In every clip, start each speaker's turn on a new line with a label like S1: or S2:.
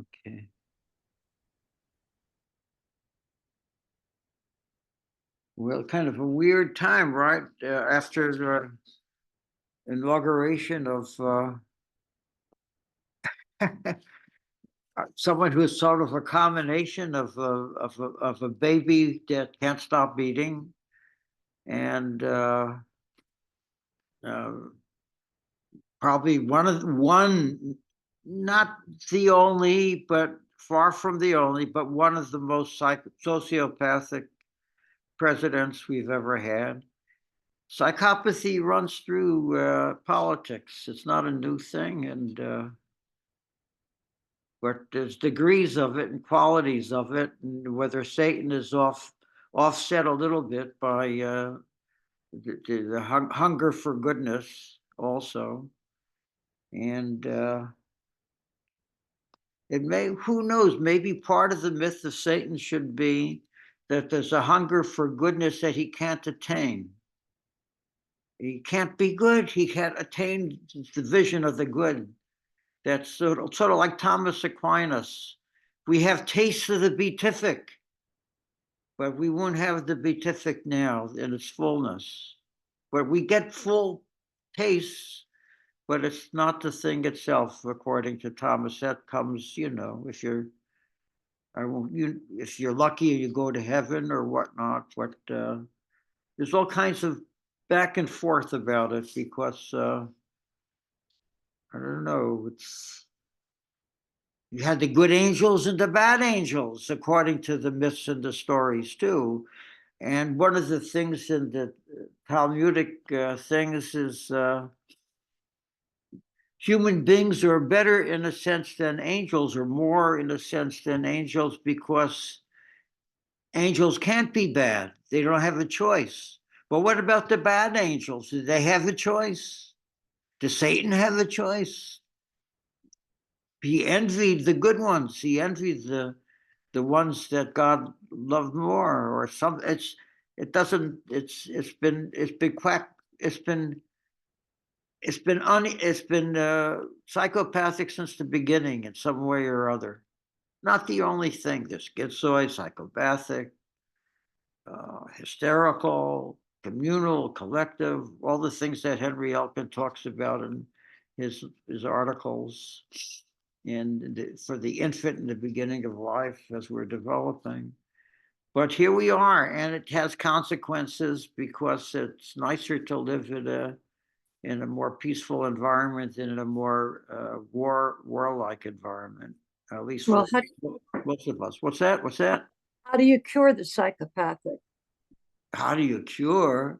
S1: Okay. Well, kind of a weird time, right? After the inauguration of someone who is sort of a combination of a baby that can't stop eating and uh, probably one, not the only, but far from the only, but one of the most sociopathic presidents we've ever had. Psychopathy runs through politics. It's not a new thing, and but there's degrees of it and qualities of it, and whether Satan is offset a little bit by the hunger for goodness also, and it may, who knows, maybe part of the myth of Satan should be that there's a hunger for goodness that he can't attain. He can't be good. He can't attain the vision of the good. That's sort of like Thomas Aquinas. We have tastes of the beatific, but we won't have the beatific now in its fullness. But we get full tastes, but it's not the thing itself, according to Thomas. That comes, if you're, I won't, if you're lucky and you go to heaven or whatnot. But there's all kinds of back and forth about it because I don't know. You had the good angels and the bad angels, according to the myths and the stories too. And one of the things in the Talmudic things is human beings are better in a sense than angels, or more in a sense than angels, because angels can't be bad. They don't have a choice. But what about the bad angels? Do they have a choice? Does Satan have a choice? He envied the good ones. He envied the ones that God loved more, or some. It doesn't. It's been quack. It's been psychopathic since the beginning in some way or other. Not the only thing. There's schizoid, psychopathic, hysterical, communal, collective, all the things that Henry Elkin talks about in his articles, and for the infant in the beginning of life as we're developing. But here we are, and it has consequences because it's nicer to live in a more peaceful environment than in a more warlike environment, at least for
S2: Well,
S1: most of us. What's that? What's that?
S2: how do you cure the psychopathic?
S1: How do you cure?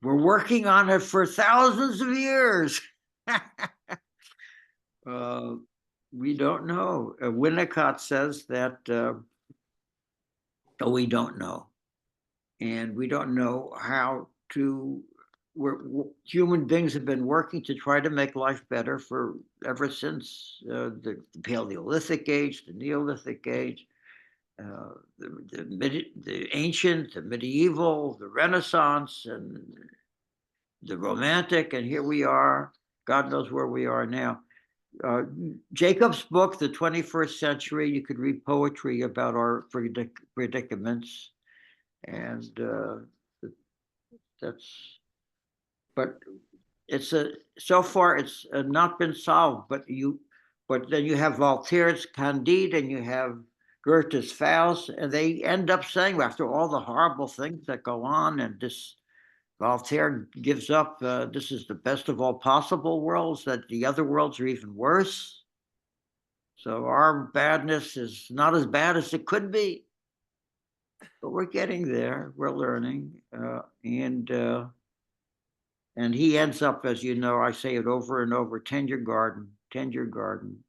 S1: We're working on it for thousands of years. uh, we don't know. Winnicott says that we don't know. And we don't know how to. Human beings have been working to try to make life better for ever since the Paleolithic age, the Neolithic age, the ancient, the medieval, the Renaissance, and the Romantic, and here we are. God knows where we are now. Jacob's book, The 21st Century, you could read poetry about our predicaments, and that's, but it's so far it's not been solved. But then you have Voltaire's Candide, and you have Goethe's Faust, and they end up saying, after all the horrible things that go on, and this Voltaire gives up, this is the best of all possible worlds, that the other worlds are even worse. So our badness is not as bad as it could be. But we're getting there. We're learning. And he ends up, as you know, I say it over and over, tend your garden, tend your garden.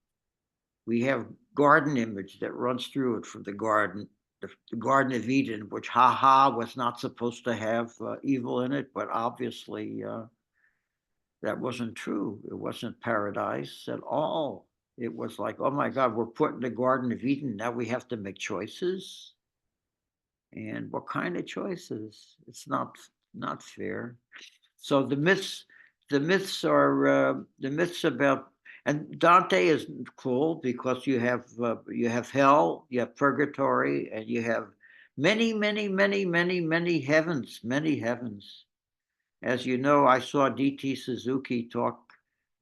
S1: We have garden image that runs through it from the garden, the Garden of Eden, which was not supposed to have evil in it, but obviously that wasn't true. It wasn't paradise at all. It was like, oh my God, we're put in the Garden of Eden. Now we have to make choices. And what kind of choices? It's not fair. So the myths are the myths about, And Dante is cool because you have hell, you have purgatory, and you have many, many, many, many, many heavens, many heavens. As you know, I saw D.T. Suzuki talk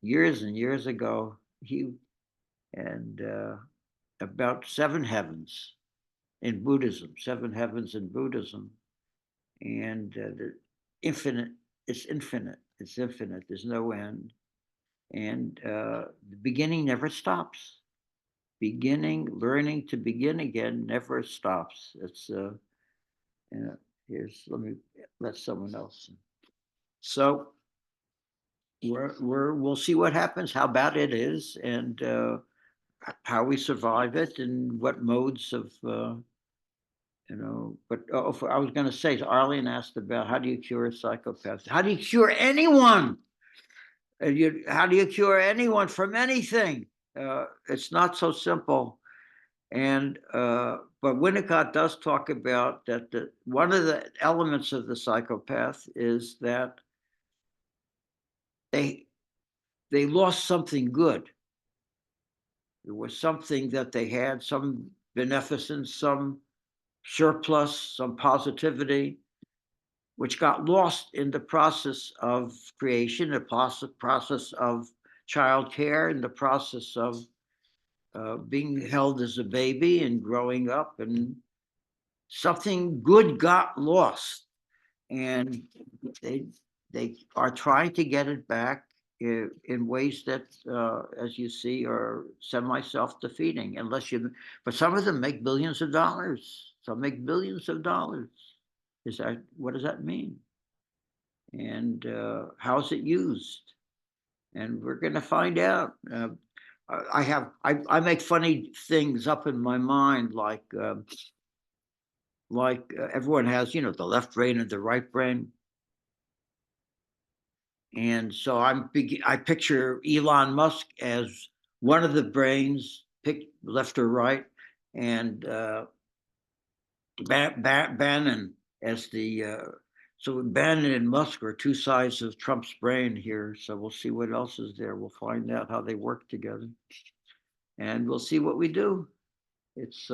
S1: years and years ago. He and about seven heavens in Buddhism, seven heavens in Buddhism, and the infinite. It's infinite. It's infinite. There's no end, and the beginning never stops. Beginning, learning to begin again never stops. It's here's let me let someone else. So we'll see what happens, how bad it is, and how we survive it, and what modes of But I was going to say, Arlene asked about how do you cure a psychopath? How do you cure anyone? How do you cure anyone from anything? It's not so simple. And but Winnicott does talk about that one of the elements of the psychopath is that they lost something good. There was something that they had, some beneficence, some surplus, some positivity, which got lost in the process of creation, the process of childcare, in the process of being held as a baby and growing up, and something good got lost, and they are trying to get it back in ways that, as you see, are semi-self-defeating. But some of them make billions of dollars. Some make billions of dollars. What does that mean? And how is it used? And we're going to find out. I make funny things up in my mind, like everyone has, the left brain and the right brain. And so I picture Elon Musk as one of the brains, pick left or right, and Bannon as the so Bannon and Musk are two sides of Trump's brain here. So we'll see what else is there. We'll find out how they work together, and we'll see what we do. It's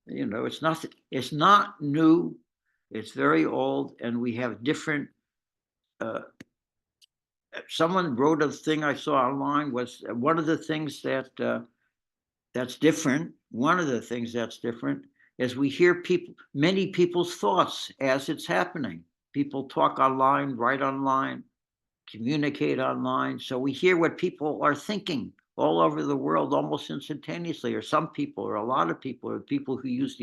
S1: it's not new. It's very old, and we have different. Someone wrote a thing I saw online, was one of the things that's different. One of the things that's different is we hear many people's thoughts as it's happening. People talk online, write online, communicate online. So we hear what people are thinking all over the world almost instantaneously, or some people, or a lot of people, or people who use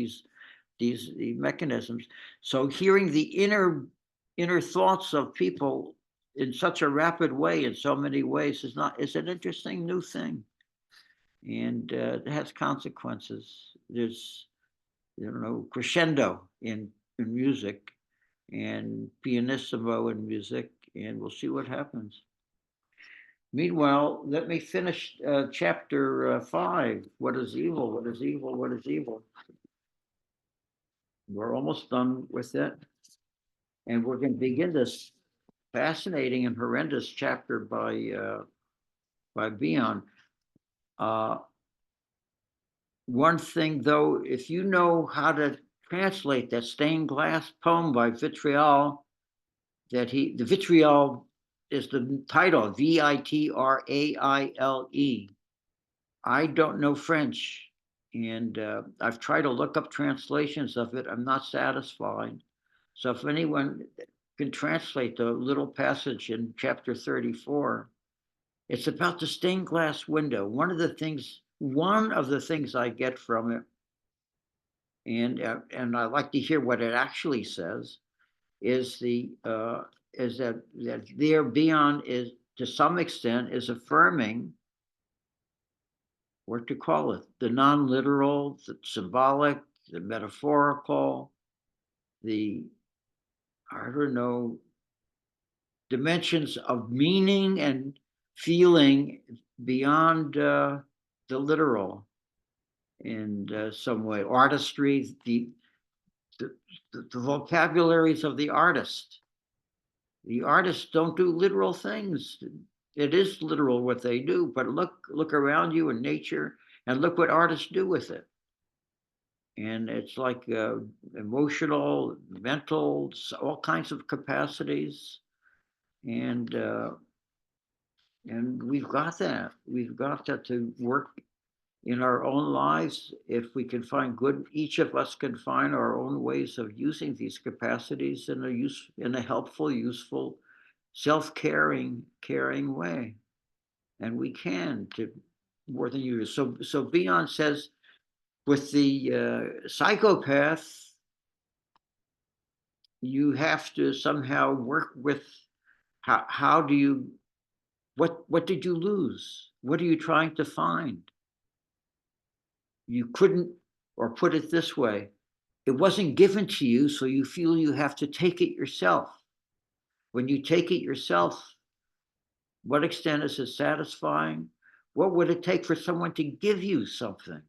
S1: these mechanisms. So hearing the inner thoughts of people in such a rapid way, in so many ways, is an interesting new thing, and it has consequences. There's crescendo in music, and pianissimo in music, and we'll see what happens. Meanwhile, let me finish chapter 5. What is evil? What is evil? What is evil? We're almost done with it, and we're going to begin this fascinating and horrendous chapter by Bion. One thing, though, if you know how to translate that stained glass poem by Vitriol, the Vitriol is the title, Vitraile. I don't know French, and I've tried to look up translations of it. I'm not satisfied. So if anyone can translate the little passage in chapter 34, it's about the stained glass window. One of the things I get from it, and I like to hear what it actually says, is that there Bion is, to some extent, is affirming, what to call it, the non-literal, the symbolic, the metaphorical, the, I don't know, dimensions of meaning and feeling beyond the literal in some way. Artistry, the vocabularies of the artist. The artists don't do literal things. It is literal what they do, but look around you in nature and look what artists do with it. And it's like emotional, mental, all kinds of capacities. And we've got that. We've got that to work in our own lives. If we can find good, each of us can find our own ways of using these capacities in a helpful, useful, caring way. And we can to more than you. So Bion says with the psychopath, you have to somehow work with how do you what did you lose? What are you trying to find? You couldn't, or put it this way, it wasn't given to you, so you feel you have to take it yourself. When you take it yourself, what extent is it satisfying? What would it take for someone to give you something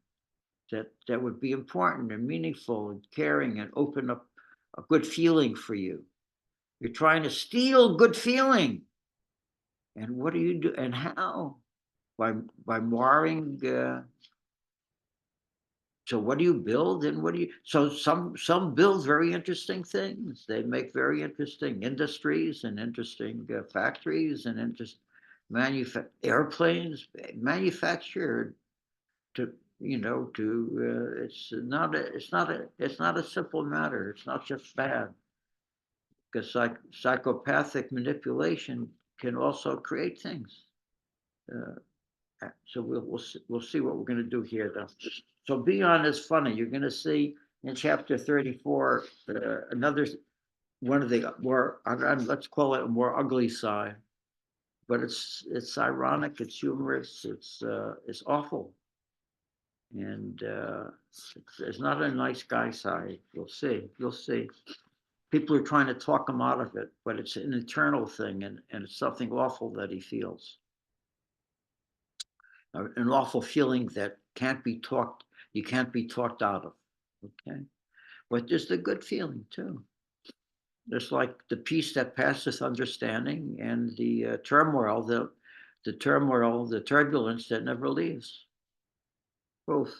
S1: that would be important and meaningful and caring and open up a good feeling for you? You're trying to steal good feeling. And what do you do? And how? By marring. So what do you build, and what do you? So some build very interesting things. They make very interesting industries and interesting factories and airplanes manufactured to it's not a simple matter. It's not just bad, because psychopathic manipulation can also create things. So we'll see what we're going to do here, though. So Bion is funny. You're going to see in chapter 34 another one of the more, let's call it a more ugly side, but it's ironic, it's humorous, it's awful, and it's not a nice guy side. You'll see. People are trying to talk him out of it, but it's an internal thing, and it's something awful that he feels. An awful feeling that you can't be talked out of. Okay. But there's the good feeling too. There's like the peace that passeth understanding, and the turmoil, the turmoil, the turbulence that never leaves. Both.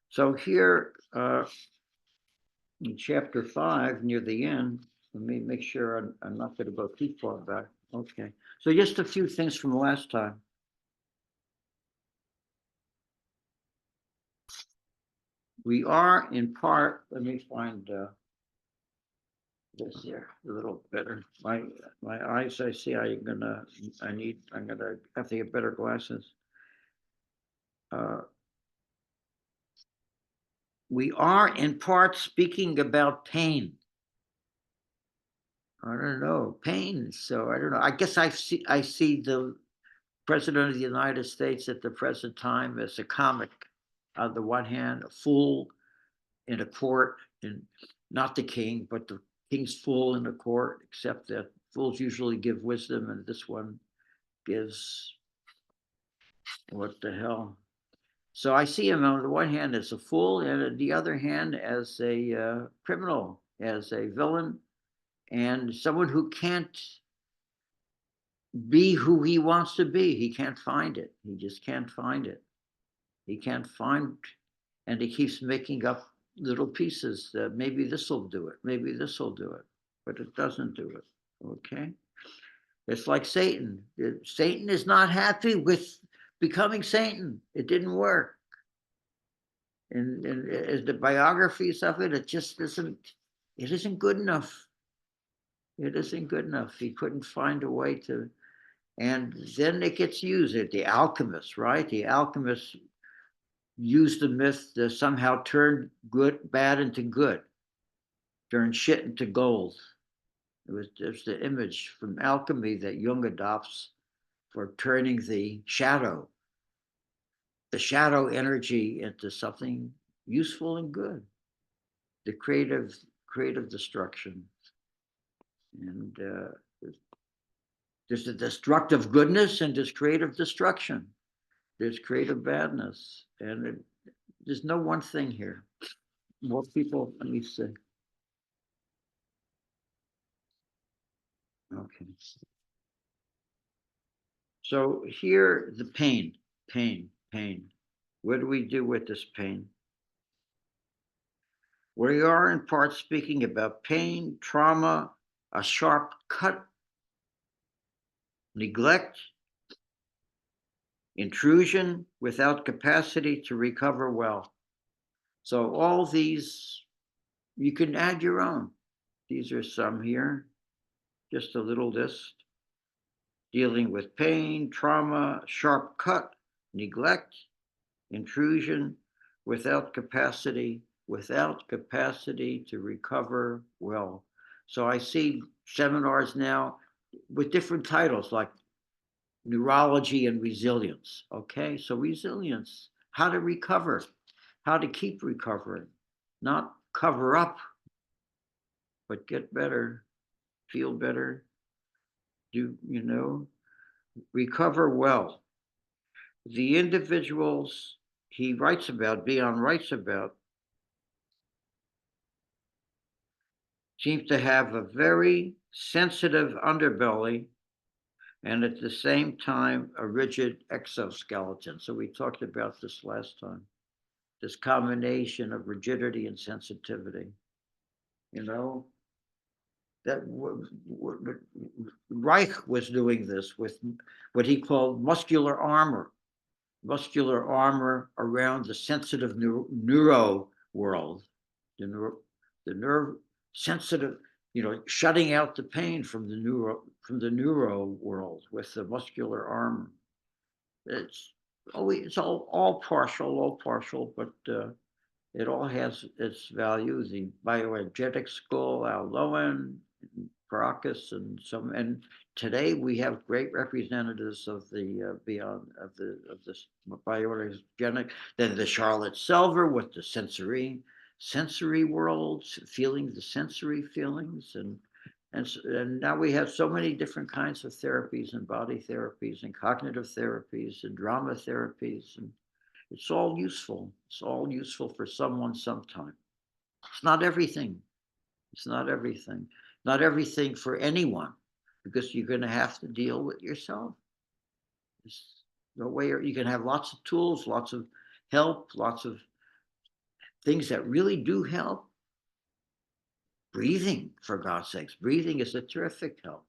S1: So here in chapter 5, near the end, let me make sure I'm not going to go too far back. Okay. So just a few things from last time. We are in part, let me find this here a little better. My eyes, I see I'm gonna have to get better glasses. We are in part speaking about pain. I don't know, pain. So I don't know. I guess I see the President of the United States at the present time as a comic. On the one hand, a fool in a court, and not the king, but the king's fool in a court, except that fools usually give wisdom, and this one gives what the hell. So I see him on the one hand as a fool, and on the other hand as a criminal, as a villain, and someone who can't be who he wants to be. He can't find it. He just can't find it. He can't find, and he keeps making up little pieces that maybe this will do it, maybe this will do it, but it doesn't do it. Okay. It's like Satan. Satan is not happy with becoming Satan. It didn't work. And as the biographies of it, it just isn't good enough. It isn't good enough. He couldn't find a way to, and then it gets used. The alchemists, right? The alchemists used the myth to somehow turn bad into good, turn shit into gold. There's the image from alchemy that Jung adopts for turning the shadow energy into something useful and good. The creative destruction. And there's a destructive goodness and there's creative destruction. There's creative badness. And there's no one thing here. More people, let me see. Okay. So here, the pain, pain. What do we do with this pain? We are in part speaking about pain, trauma, a sharp cut, neglect, intrusion without capacity to recover well. So all these, you can add your own. These are some here, just a little list. Dealing with pain, trauma, sharp cut, neglect, intrusion, without capacity to recover well. So I see seminars now with different titles like neurology and resilience. Okay, so resilience, how to recover, how to keep recovering, not cover up, but get better, feel better, recover well. The individuals Bion writes about, seems to have a very sensitive underbelly and at the same time a rigid exoskeleton. So we talked about this last time, this combination of rigidity and sensitivity. You know, that Reich was doing this with what he called muscular armor around the sensitive neuro world, the nerve sensitive, shutting out the pain from the neuro world with the muscular armor. It's all partial, but it all has its value. The bioenergetic school, Al Lowen, Caracas, and today we have great representatives of the beyond of this bioenergetic. Then the Charlotte Selver with the sensory worlds, feeling the sensory feelings, and now we have so many different kinds of therapies and body therapies and cognitive therapies and drama therapies, and it's all useful. It's all useful for someone sometime. It's not everything. It's not everything. Not everything for anyone, because you're going to have to deal with yourself. There's no way you can have lots of tools, lots of help, lots of things that really do help. Breathing, for God's sakes, breathing is a terrific help.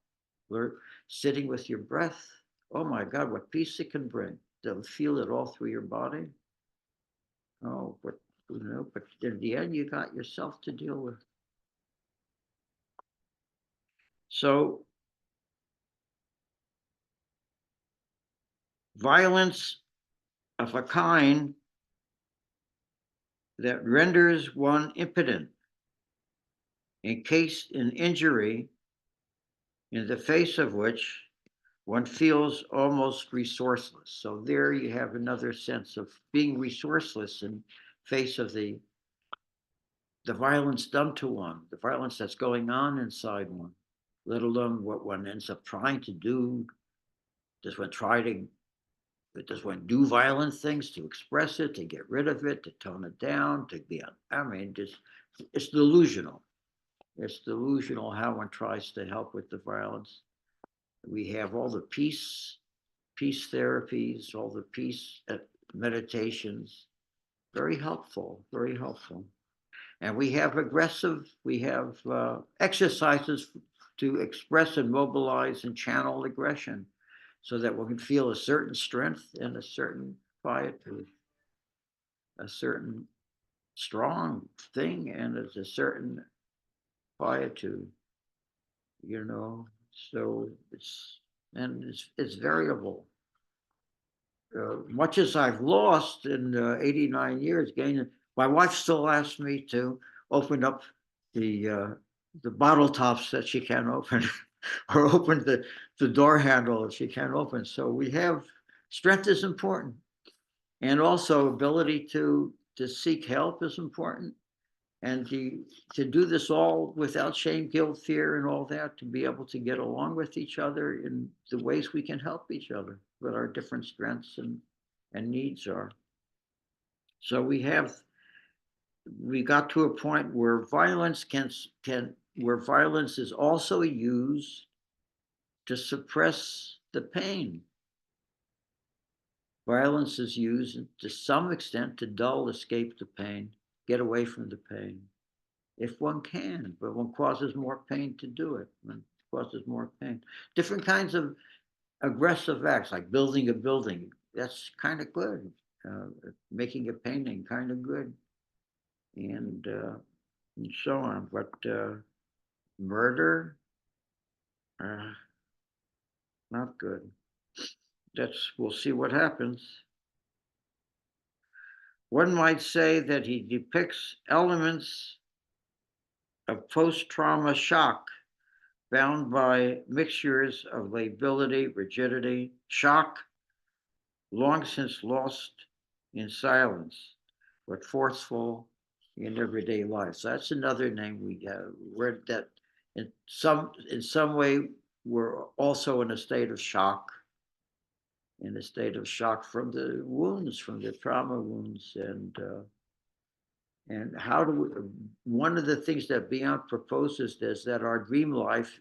S1: We're sitting with your breath. Oh my God, what peace it can bring. To feel it all through your body. Oh, but in the end, you got yourself to deal with. So violence of a kind that renders one impotent, encased in injury, in the face of which one feels almost resourceless. So there you have another sense of being resourceless in face of the violence done to one, the violence that's going on inside one, let alone what one ends up trying to do. Does one do violent things to express it, to get rid of it, to tone it down, it's delusional. It's delusional how one tries to help with the violence. We have all the peace therapies, all the peace meditations, very helpful. And we have exercises to express and mobilize and channel aggression so that we can feel a certain strength and a certain quietude, a certain strong thing, and it's a certain quietude, so it's variable. Much as I've lost in 89 years, gaining, my wife still asks me to open up the bottle tops that she can't open, or open the door handle that she can't open. So we have, strength is important, and also ability to seek help is important, and to do this all without shame, guilt, fear, and all that, to be able to get along with each other in the ways we can help each other, what our different strengths and needs are. So we got to a point where violence where violence is also used to suppress the pain. Violence is used to some extent to dull, escape the pain, get away from the pain. If one can, but one causes more pain to do it. One causes more pain. Different kinds of aggressive acts, like building a building, that's kind of good. Making a painting, kind of good, and so on. But murder, uh, not good. We'll see what happens. One might say that he depicts elements of post-trauma shock bound by mixtures of lability, rigidity, shock, long since lost in silence, but forceful in everyday life. So that's another name we have. We're that in some way we're also in a state of shock, from the wounds, from the trauma wounds, and how do we, one of the things that Beyond proposes is that our dream life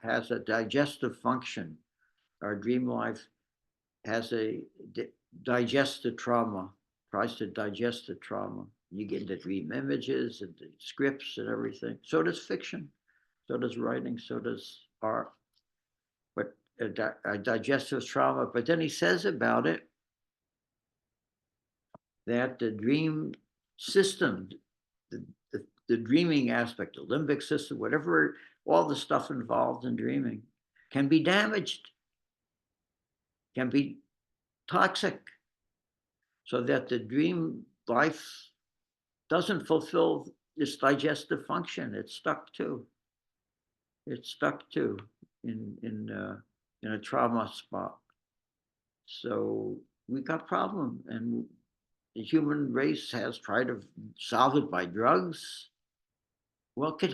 S1: has a digestive function. Our dream life has a digest the trauma, tries to digest the trauma. You get the dream images and the scripts and everything. So does fiction, so does writing, so does art. But a digestive trauma. But then he says about it that the dream system, the dreaming aspect, the limbic system, whatever, all the stuff involved in dreaming, can be damaged, can be toxic, so that the dream life doesn't fulfill this digestive function. It's stuck to. It's stuck to in a trauma spot. So we got problem, and the human race has tried to solve it by drugs. Well, it can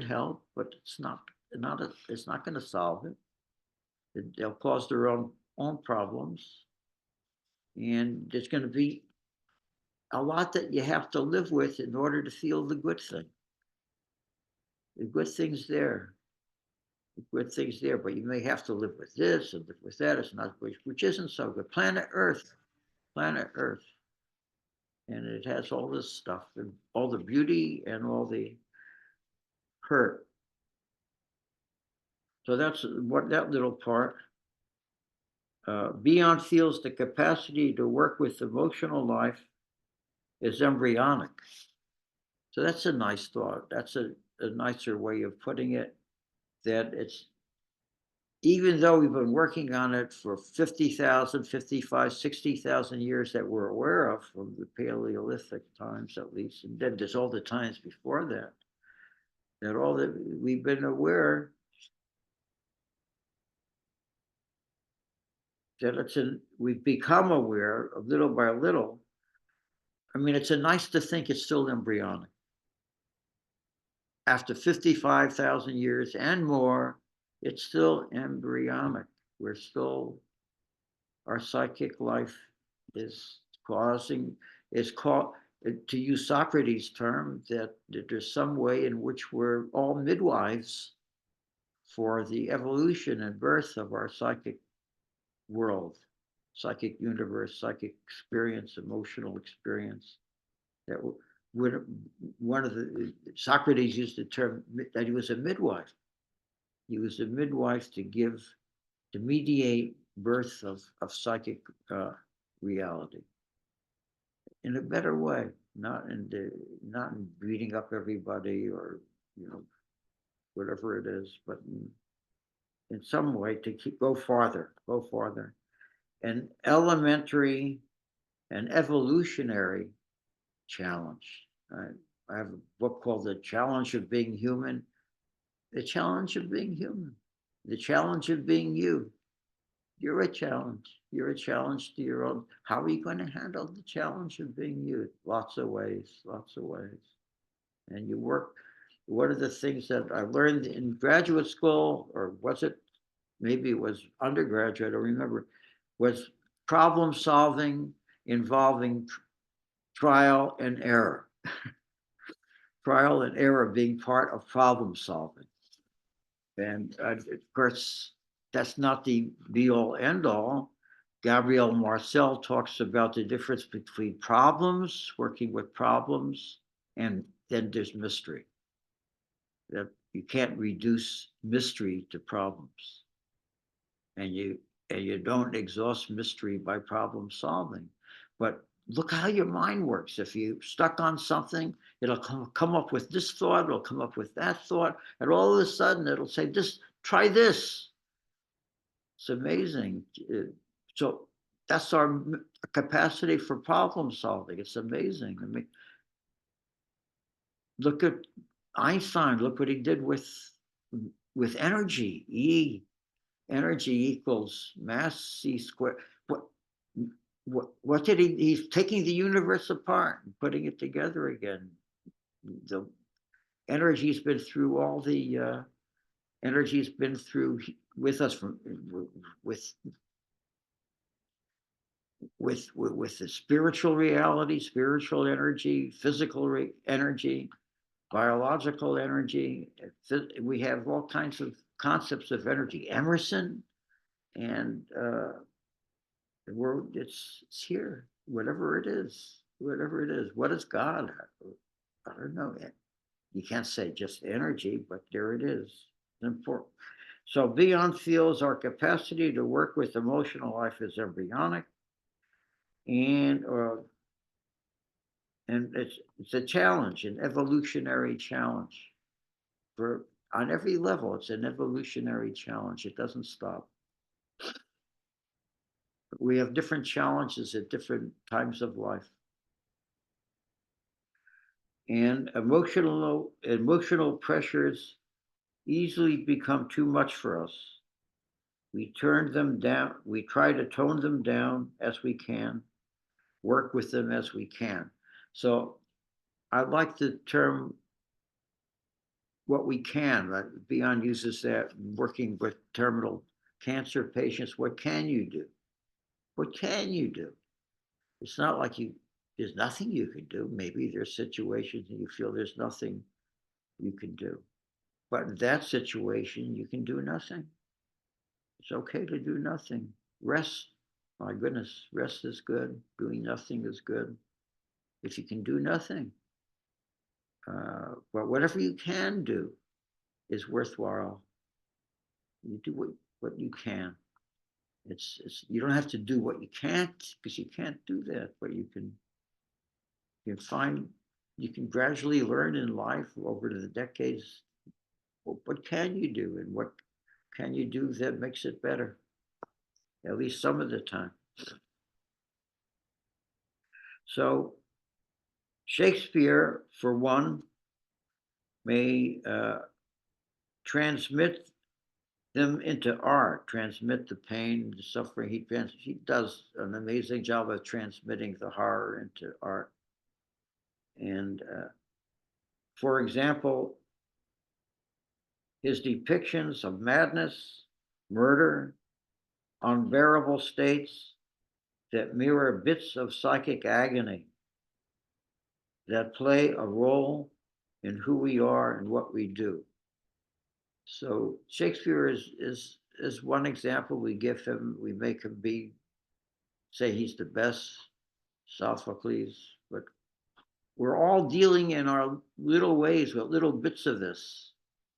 S1: help, but it's not going to solve it. They'll cause their own problems, and there's going to be a lot that you have to live with in order to feel the good thing. The good thing's there. The good thing's there, but you may have to live with this and live with that. It's not, which isn't so good. Planet Earth, and it has all this stuff, and all the beauty and all the hurt. So that's what that little part. Beyond feels the capacity to work with emotional life is embryonic. So that's a nice thought. That's a nicer way of putting it, that it's, even though we've been working on it for 50,000, 55, 60,000 years that we're aware of, from the Paleolithic times at least, and then there's all the times before that, that all that we've been aware that we've become aware of little by little. I mean, it's nice to think it's still embryonic. After 55,000 years and more, it's still embryonic. Our psychic life is called, to use Socrates' term, that there's some way in which we're all midwives for the evolution and birth of our psychic world, psychic universe, psychic experience, emotional experience. That one of the Socrates used the term that he was a midwife. He was a midwife to mediate birth of psychic reality in a better way, not in beating up everybody, or whatever it is, but in some way to go farther, an elementary and evolutionary challenge. I have a book called The Challenge of Being Human. The challenge of being human, the challenge of being you. You're a challenge. You're a challenge to your own. How are you going to handle the challenge of being you? Lots of ways. And you work. One of the things that I learned in graduate school, or was it, maybe it was undergraduate, I don't remember, was problem solving involving trial and error. Trial and error being part of problem solving. And of course, that's not the be all end all, Gabriel Marcel talks about the difference between problems, working with problems, and then there's mystery. That you can't reduce mystery to problems. And you don't exhaust mystery by problem solving. But look how your mind works. If you stuck on something, it'll come up with this thought, it'll come up with that thought, and all of a sudden it'll say, this, try this. It's amazing. So that's our capacity for problem solving. It's amazing. I mean, look at Einstein. Look what he did with energy. Energy equals mass c squared. What did he's taking the universe apart and putting it together again. The energy's been through all the energy's been through with us from with the spiritual reality, spiritual energy, physical energy, biological energy. We have all kinds of concepts of energy. Emerson, and the world, it's here, whatever it is, whatever it is. What is God? I don't know. You can't say just energy, but there it is. It's important. So Bion feels our capacity to work with emotional life is embryonic, and it's a challenge, an evolutionary challenge. For on every level, it's an evolutionary challenge. It doesn't stop. We have different challenges at different times of life. And emotional pressures easily become too much for us. We turn them down, we try to tone them down as we can, work with them as we can. So I like the term what we can. Bion uses that working with terminal cancer patients. What can you do? What can you do? It's not like there's nothing you can do. Maybe there's situations and you feel there's nothing you can do. But in that situation, you can do nothing. It's okay to do nothing. Rest. My goodness, rest is good. Doing nothing is good. If you can do nothing, but whatever you can do is worthwhile. You do what you can. It's you don't have to do what you can't, because you can't do that, but you can find, you can gradually learn in life over the decades, what can you do and what can you do that makes it better, at least some of the time. So Shakespeare, for one, may transmit them into art, transmit the pain, the suffering. He does an amazing job of transmitting the horror into art. And for example, his depictions of madness, murder, unbearable states that mirror bits of psychic agony that play a role in who we are and what we do. So Shakespeare is one example. We give him, we make him say he's the best, Sophocles, but we're all dealing in our little ways with little bits of this.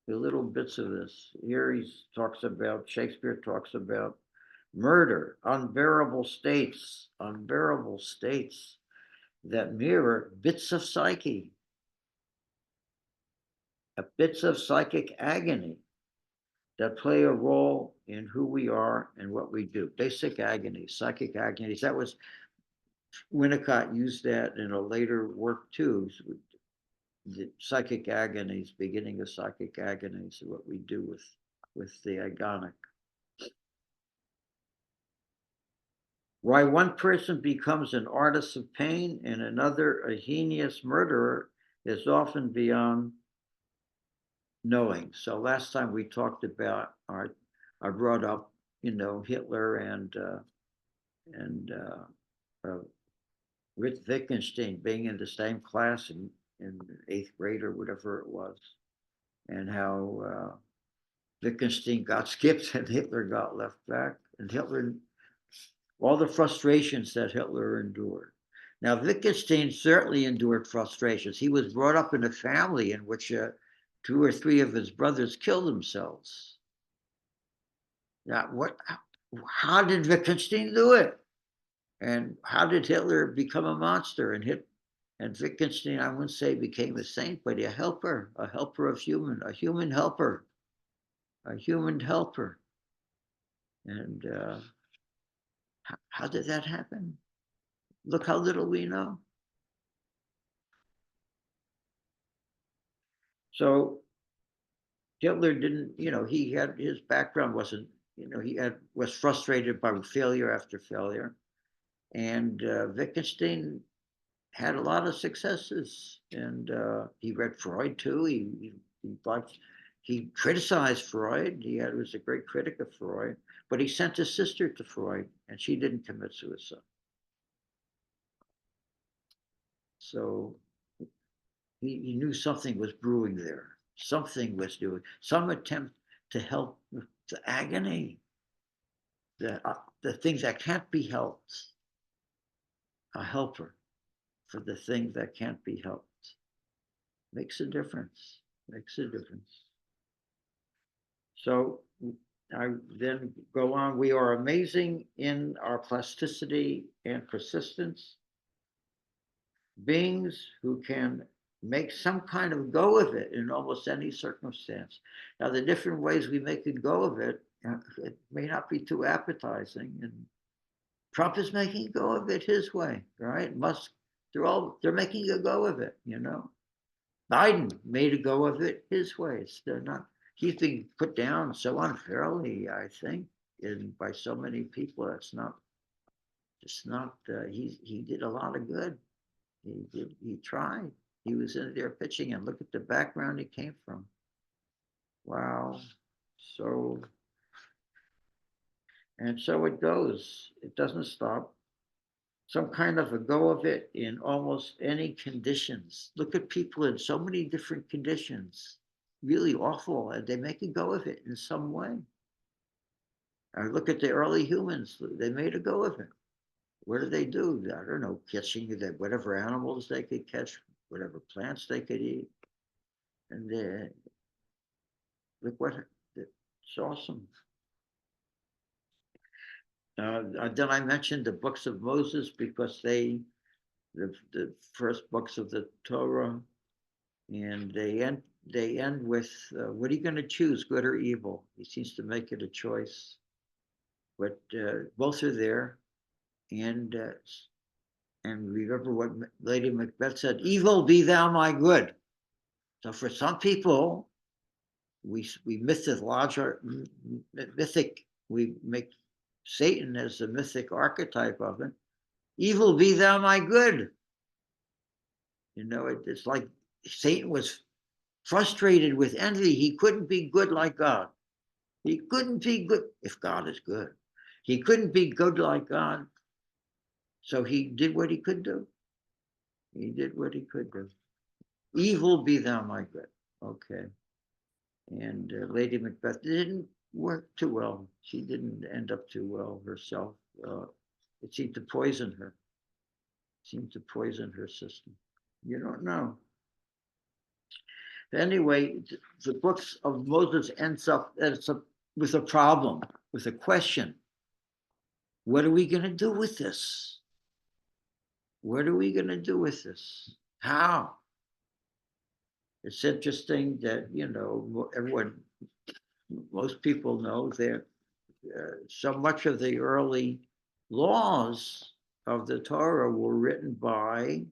S1: The little bits of this. Here Shakespeare talks about murder, unbearable states that mirror bits of psyche, bits of psychic agony that play a role in who we are and what we do. Basic agony, psychic agonies. That was, Winnicott used that in a later work too. The psychic agonies, beginning of psychic agonies, what we do with the agonic. Why one person becomes an artist of pain and another a heinous murderer is often beyond knowing. So last time we talked about, I brought up, Hitler and Wittgenstein being in the same class in 8th grade or whatever it was, and how Wittgenstein got skipped and Hitler got left back. And Hitler, all the frustrations that Hitler endured. Now, Wittgenstein certainly endured frustrations. He was brought up in a family in which 2 or 3 of his brothers killed themselves. Now, how did Wittgenstein do it? And how did Hitler become a monster? And Wittgenstein, I wouldn't say became a saint, but a helper of a human helper. And how did that happen? Look how little we know. So Hitler didn't, he had, his background wasn't, was frustrated by failure after failure. And Wittgenstein had a lot of successes. And he read Freud too. He criticized Freud. He was a great critic of Freud, but he sent his sister to Freud and she didn't commit suicide. So he knew something was brewing there. Something was doing, some attempt to help with the agony, the things that can't be helped. A helper for the thing that can't be helped. Makes a difference. So I then go on. We are amazing in our plasticity and persistence. Beings who can make some kind of go of it in almost any circumstance. Now, the different ways we make a go of it, it may not be too appetizing. And Trump is making a go of it his way, right? Musk, they're making a go of it, Biden made a go of it his way. They're not. He's being put down so unfairly, I think, by so many people. It's not. He did a lot of good. He tried. He was in there pitching, and look at the background he came from. Wow. So it goes. It doesn't stop. Some kind of a go of it in almost any conditions. Look at people in so many different conditions, really awful, and they make a go of it in some way. I look at the early humans, they made a go of it. What did they do? I don't know, catching whatever animals they could catch, whatever plants they could eat. And look it's awesome. Then I mentioned the books of Moses because the first books of the Torah, and they end with what are you going to choose, good or evil? He seems to make it a choice, but both are there, and remember what Lady Macbeth said: "Evil be thou my good." So for some people, we make Satan as the mythic archetype of it. Evil be thou my good. It's like Satan was frustrated with envy. He couldn't be good like God. He couldn't be good if God is good. He couldn't be good like God. So he did what he could do. Evil be thou my good. Okay. And Lady Macbeth didn't work too well. She didn't end up too well herself. It seemed to poison her. System. You don't know. Anyway, the books of Moses ends up with a problem, with a question. What are we going to do with this? How? It's interesting that, most people know that so much of the early laws of the Torah were written by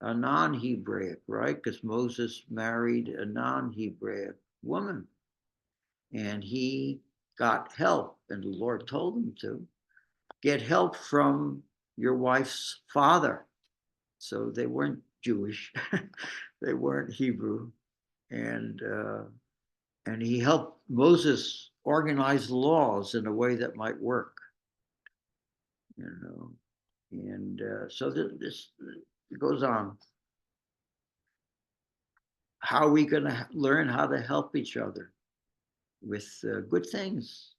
S1: a non-Hebraic, right? Because Moses married a non-Hebraic woman. And he got help, and the Lord told him to get help from your wife's father. So they weren't Jewish, they weren't Hebrew. And he helped Moses organize laws in a way that might work. And so this goes on. How are we going to learn how to help each other with good things?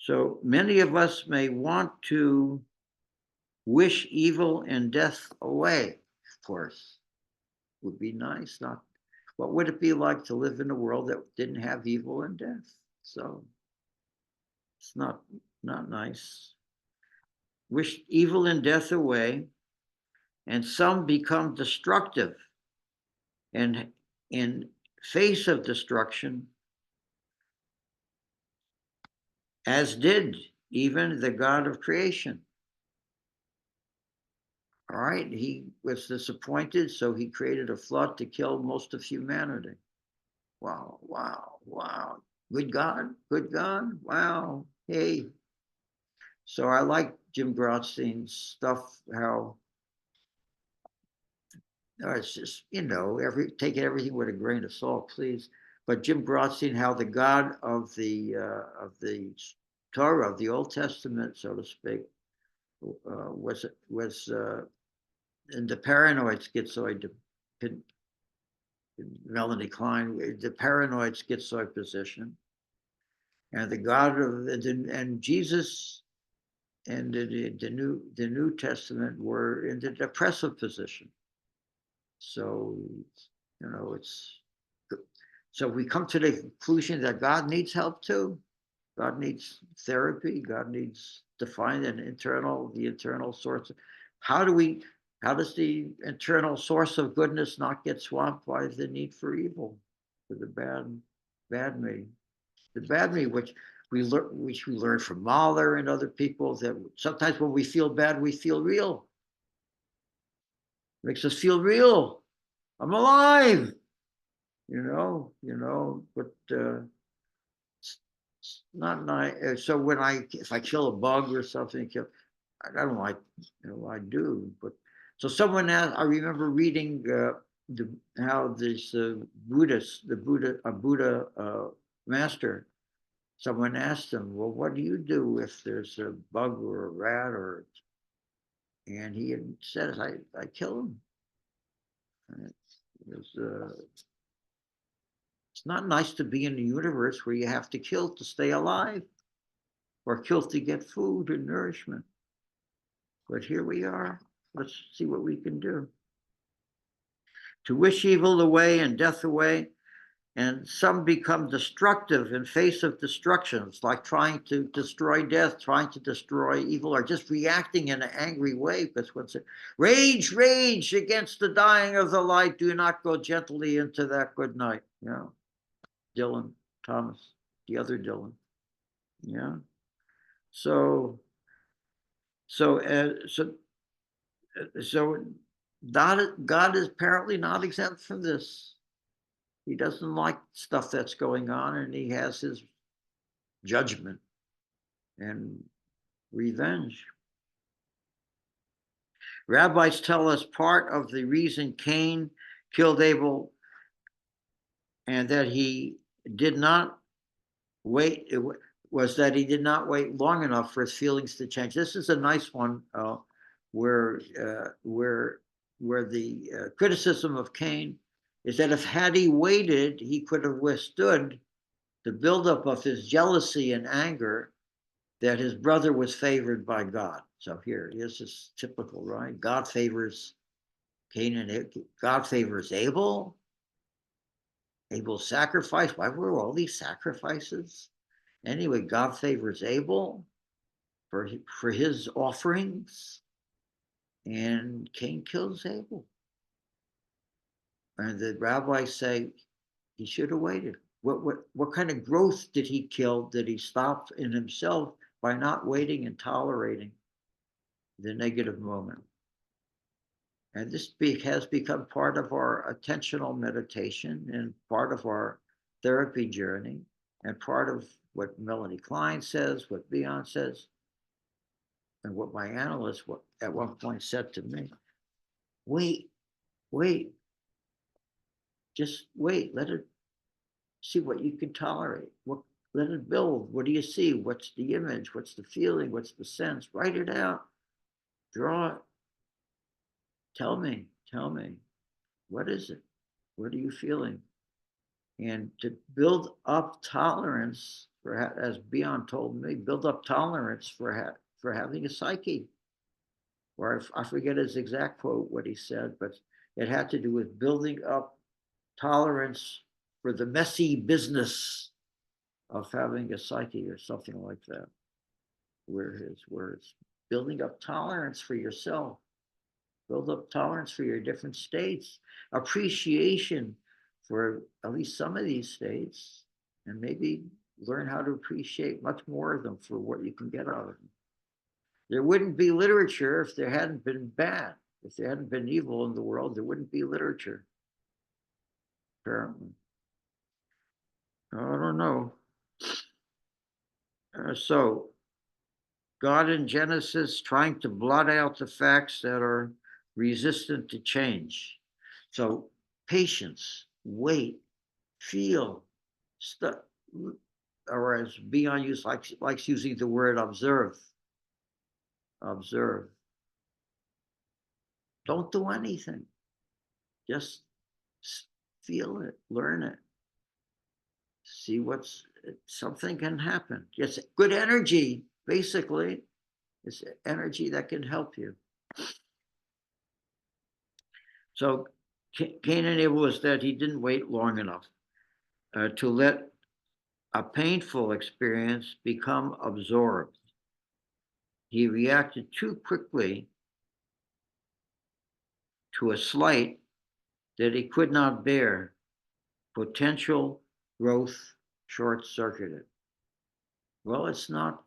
S1: So many of us may want to wish evil and death away, of course. Would be nice. Not what would it be like to live in a world that didn't have evil and death? So it's not nice. Wish evil and death away, and some become destructive, and in face of destruction, as did even the God of creation. All right, he was disappointed, so he created a flood to kill most of humanity. Wow, wow, wow. Good God, good God. Wow. Hey. So I like Jim Grotstein's stuff, how it's just, taking everything with a grain of salt, please. But Jim Grotstein, how the God of the Torah, of the Old Testament, so to speak, was in the paranoid schizoid, Melanie Klein, the paranoid schizoid position, and the God of and Jesus and the New Testament were in the depressive position. So it's so we come to the conclusion that God needs help too. God needs therapy. God needs to find the internal source. How does the internal source of goodness not get swamped by the need for evil, for the bad me, the bad me, which we learn from Mahler and other people, that sometimes when we feel bad, we feel real. It makes us feel real. I'm alive, but it's not nice. So if I kill a bug or something, I don't like, I do. But so someone asked, I remember reading how this a Buddha master, someone asked him, well, what do you do if there's a bug or a rat and he had said, I kill him. And it's not nice to be in a universe where you have to kill to stay alive or kill to get food and nourishment. But here we are. Let's see what we can do. To wish evil away and death away, and some become destructive in face of destructions, like trying to destroy death, trying to destroy evil, or just reacting in an angry way. Because what's it? Rage against the dying of the light. Do not go gently into that good night. Dylan Thomas, the other Dylan. Yeah. So God is apparently not exempt from this. He doesn't like stuff that's going on, and he has his judgment and revenge. Rabbis tell us part of the reason Cain killed Abel and that he did not wait was that he did not wait long enough for his feelings to change. This is a nice one where the criticism of Cain is that if had he waited, he could have withstood the buildup of his jealousy and anger that his brother was favored by God. So here, this is typical, right? God favors Cain and God favors Abel. Abel's sacrifice. Why were all these sacrifices? Anyway, God favors Abel for his offerings, and Cain kills Abel. And the rabbis say he should have waited. What kind of growth did he kill? Did he stop in himself by not waiting and tolerating the negative moment? And this has become part of our attentional meditation and part of our therapy journey and part of what Melanie Klein says, what Beyond says, and what my analyst at one point said to me. Wait, just wait, let it see what you can tolerate. Let it build. What do you see? What's the image? What's the feeling? What's the sense? Write it out. Draw it. Tell me. What is it? What are you feeling? And to build up tolerance, as Bion told me, build up tolerance for having a psyche. Or I forget his exact quote, what he said, but it had to do with building up tolerance for the messy business of having a psyche or something like that. Were his words. Building up tolerance for yourself, build up tolerance for your different states, appreciation for at least some of these states, and maybe learn how to appreciate much more of them for what you can get out of them. There wouldn't be literature if there hadn't been bad. If there hadn't been evil in the world, there wouldn't be literature. Apparently. I don't know. So, God in Genesis trying to blot out the facts that are resistant to change. So, patience, wait, feel, or as Bion likes using the word observe. Observe. Don't do anything. Just feel it, learn it. See something can happen. It's good energy, basically. It's energy that can help you. So Cain and Abel was that he didn't wait long enough to let a painful experience become absorbed. He reacted too quickly to a slight that he could not bear. Potential growth short-circuited. Well, it's not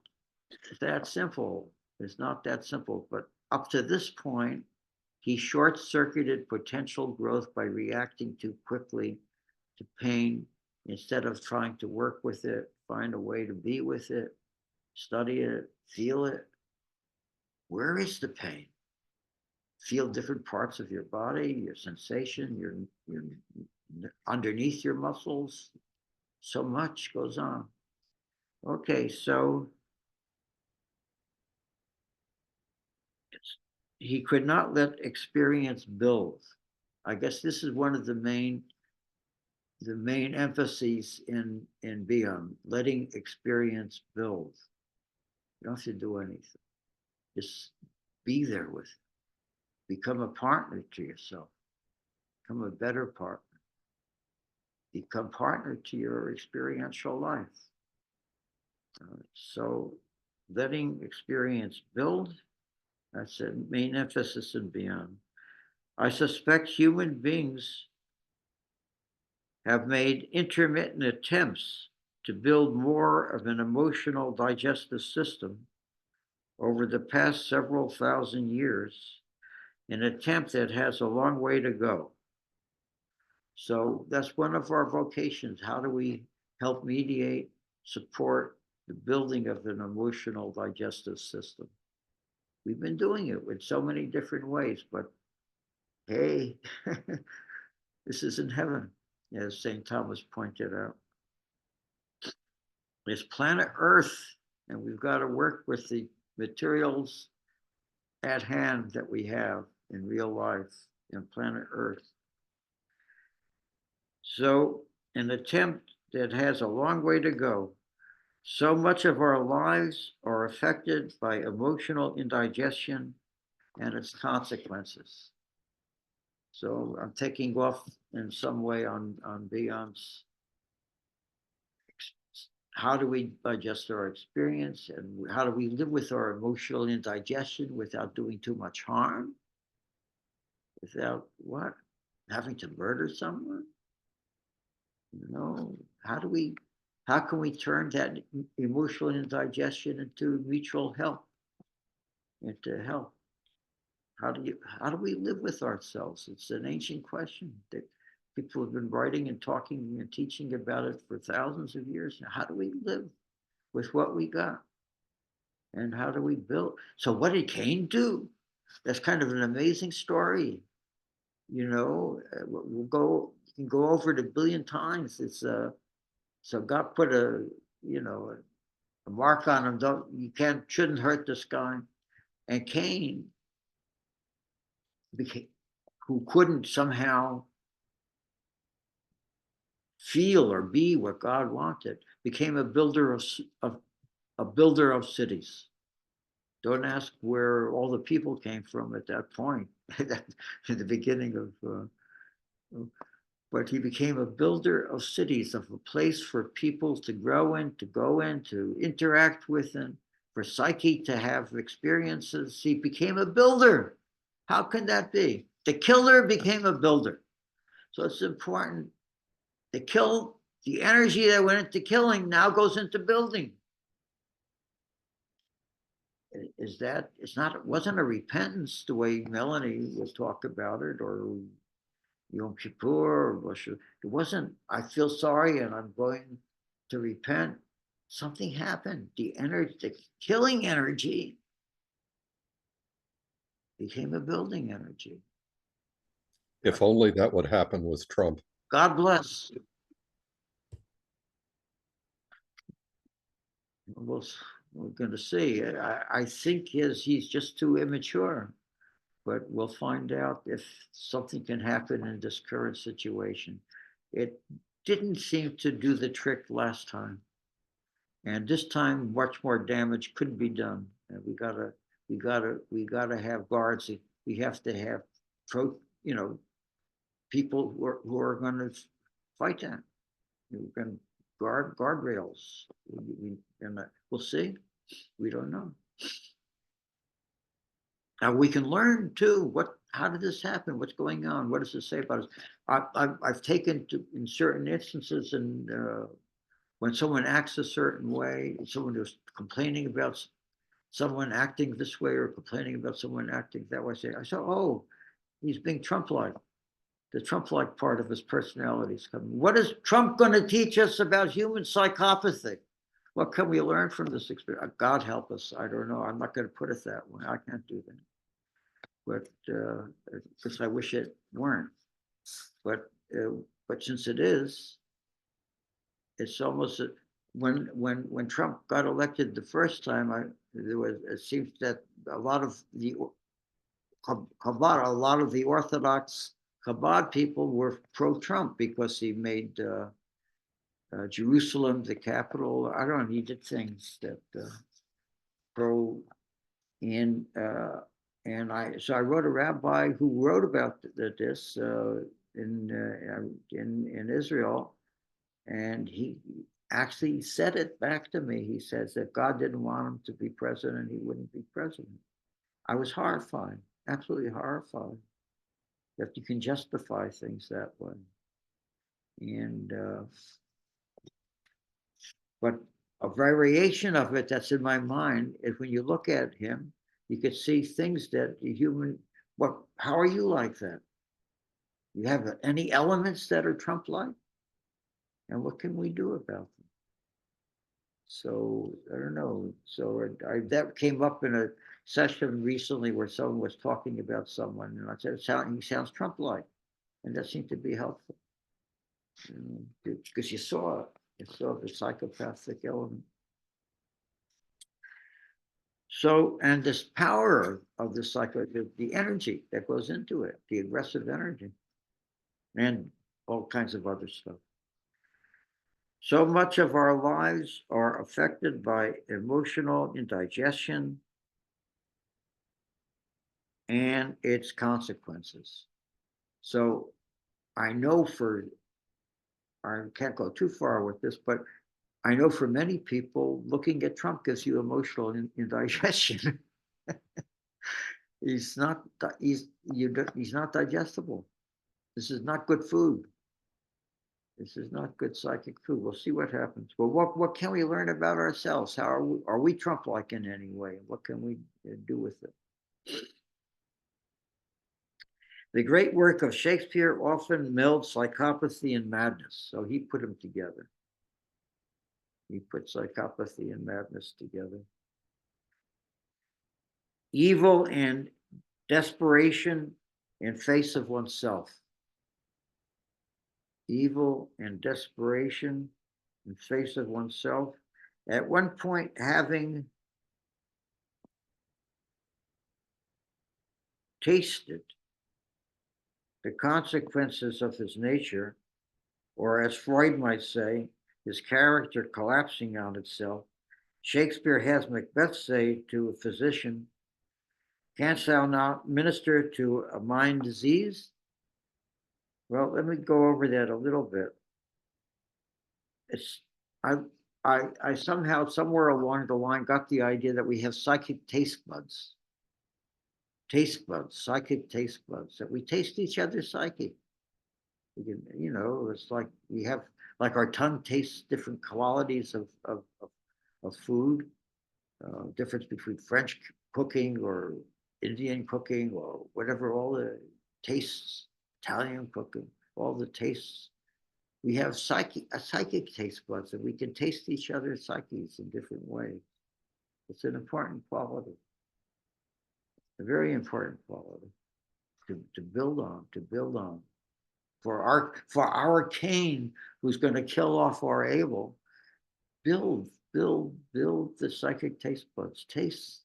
S1: that simple. It's not that simple, but up to this point, he short-circuited potential growth by reacting too quickly to pain instead of trying to work with it, find a way to be with it, study it, feel it. Where is the pain? Feel different parts of your body, your sensation, your underneath your muscles. So much goes on. Okay, so he could not let experience build. I guess this is one of the main emphases in Bion, letting experience build. You don't have to do anything. Just be there with it. Become a partner to yourself. Become a better partner. Become partner to your experiential life. So letting experience build, that's the main emphasis in Bion. I suspect human beings have made intermittent attempts to build more of an emotional digestive system over the past several thousand years, an attempt that has a long way to go. So that's one of our vocations. How do we help mediate, support the building of an emotional digestive system? We've been doing it with so many different ways, but hey, this isn't heaven, as St. Thomas pointed out. It's planet Earth, and we've got to work with the materials at hand that we have in real life in planet Earth. So, an attempt that has a long way to go. So much of our lives are affected by emotional indigestion and its consequences. So I'm taking off in some way on Bion's how do we digest our experience and how do we live with our emotional indigestion without doing too much harm? Without what? Having to murder someone? You know, how can we turn that emotional indigestion into mutual help, into help? How do we live with ourselves? It's an ancient question that people have been writing and talking and teaching about it for thousands of years. How do we live with what we got? And how do we build? So what did Cain do? That's kind of an amazing story. You know, you can go over it a billion times. It's so God put a mark on him. Shouldn't hurt this guy. And Cain who couldn't somehow feel or be what God wanted, became a builder of cities. Don't ask where all the people came from at that point, at the beginning of, but he became a builder of cities, of a place for people to grow in, to go in, to interact with, and for psyche to have experiences. He became a builder. How can that be? The killer became a builder. So it's important. The energy that went into killing now goes into building. It wasn't a repentance the way Melanie would talk about it, or Yom Kippur, or Rosh. It wasn't, I feel sorry and I'm going to repent. Something happened. The killing energy became a building energy.
S3: If only that would happen with Trump.
S1: God bless. We're going to see. I think he's just too immature, but we'll find out if something can happen in this current situation. It didn't seem to do the trick last time, and this time much more damage could be done. And we gotta have guards. We have to have people who are going to fight that. We're going to guardrails. We'll see. We don't know. Now we can learn too. How did this happen? What's going on? What does it say about us? I've taken to in certain instances, and when someone acts a certain way, someone who's complaining about someone acting this way or complaining about someone acting that way, I say, oh, he's being Trump-like. The Trump-like part of his personality is coming. What is Trump going to teach us about human psychopathy? What can we learn from this experience? God help us. I don't know. I'm not going to put it that way. I can't do that. But because I wish it weren't. But since it is, it's almost when Trump got elected the first time, it seems that a lot of the Chabad, a lot of the Orthodox Chabad people were pro-Trump because he made Jerusalem the capital. I don't know. He did things that pro, and so I wrote a rabbi who wrote about this in Israel, and he actually said it back to me. He says that God didn't want him to be president, he wouldn't be president. I was horrified, absolutely horrified, that you can justify things that way. And but a variation of it that's in my mind is when you look at him, you could see things that the human. How are you like that? You have any elements that are Trump-like, and what can we do about them? So I don't know. So that came up in a session recently where someone was talking about someone, and I said, he sounds Trump-like, and that seemed to be helpful because you saw the psychopathic element. So, and this power of the energy that goes into it, the aggressive energy, and all kinds of other stuff. So much of our lives are affected by emotional indigestion and its consequences. So I know I can't go too far with this, but I know for many people, looking at Trump gives you emotional indigestion. He's not digestible. This is not good food. This is not good psychic food. We'll see what happens. But what can we learn about ourselves? How are we Trump-like in any way? What can we do with it? The great work of Shakespeare often melds psychopathy and madness. So he put them together. He put psychopathy and madness together. Evil and desperation in face of oneself. Evil and desperation in face of oneself. At one point, having tasted the consequences of his nature, or as Freud might say, his character collapsing on itself. Shakespeare has Macbeth say to a physician, "Canst thou not minister to a mind diseased?" Well, let me go over that a little bit. It's I somehow somewhere along the line got the idea that we have psychic taste buds, psychic taste buds, that we taste each other's psyche. We can, it's like we have, like our tongue tastes different qualities of food, difference between French cooking or Indian cooking or whatever, all the tastes, Italian cooking, all the tastes. We have psychic taste buds, and we can taste each other's psyches in different ways. It's an important quality, a very important quality to build on. For our Cain, who's going to kill off our Abel, build the psychic taste buds. Taste.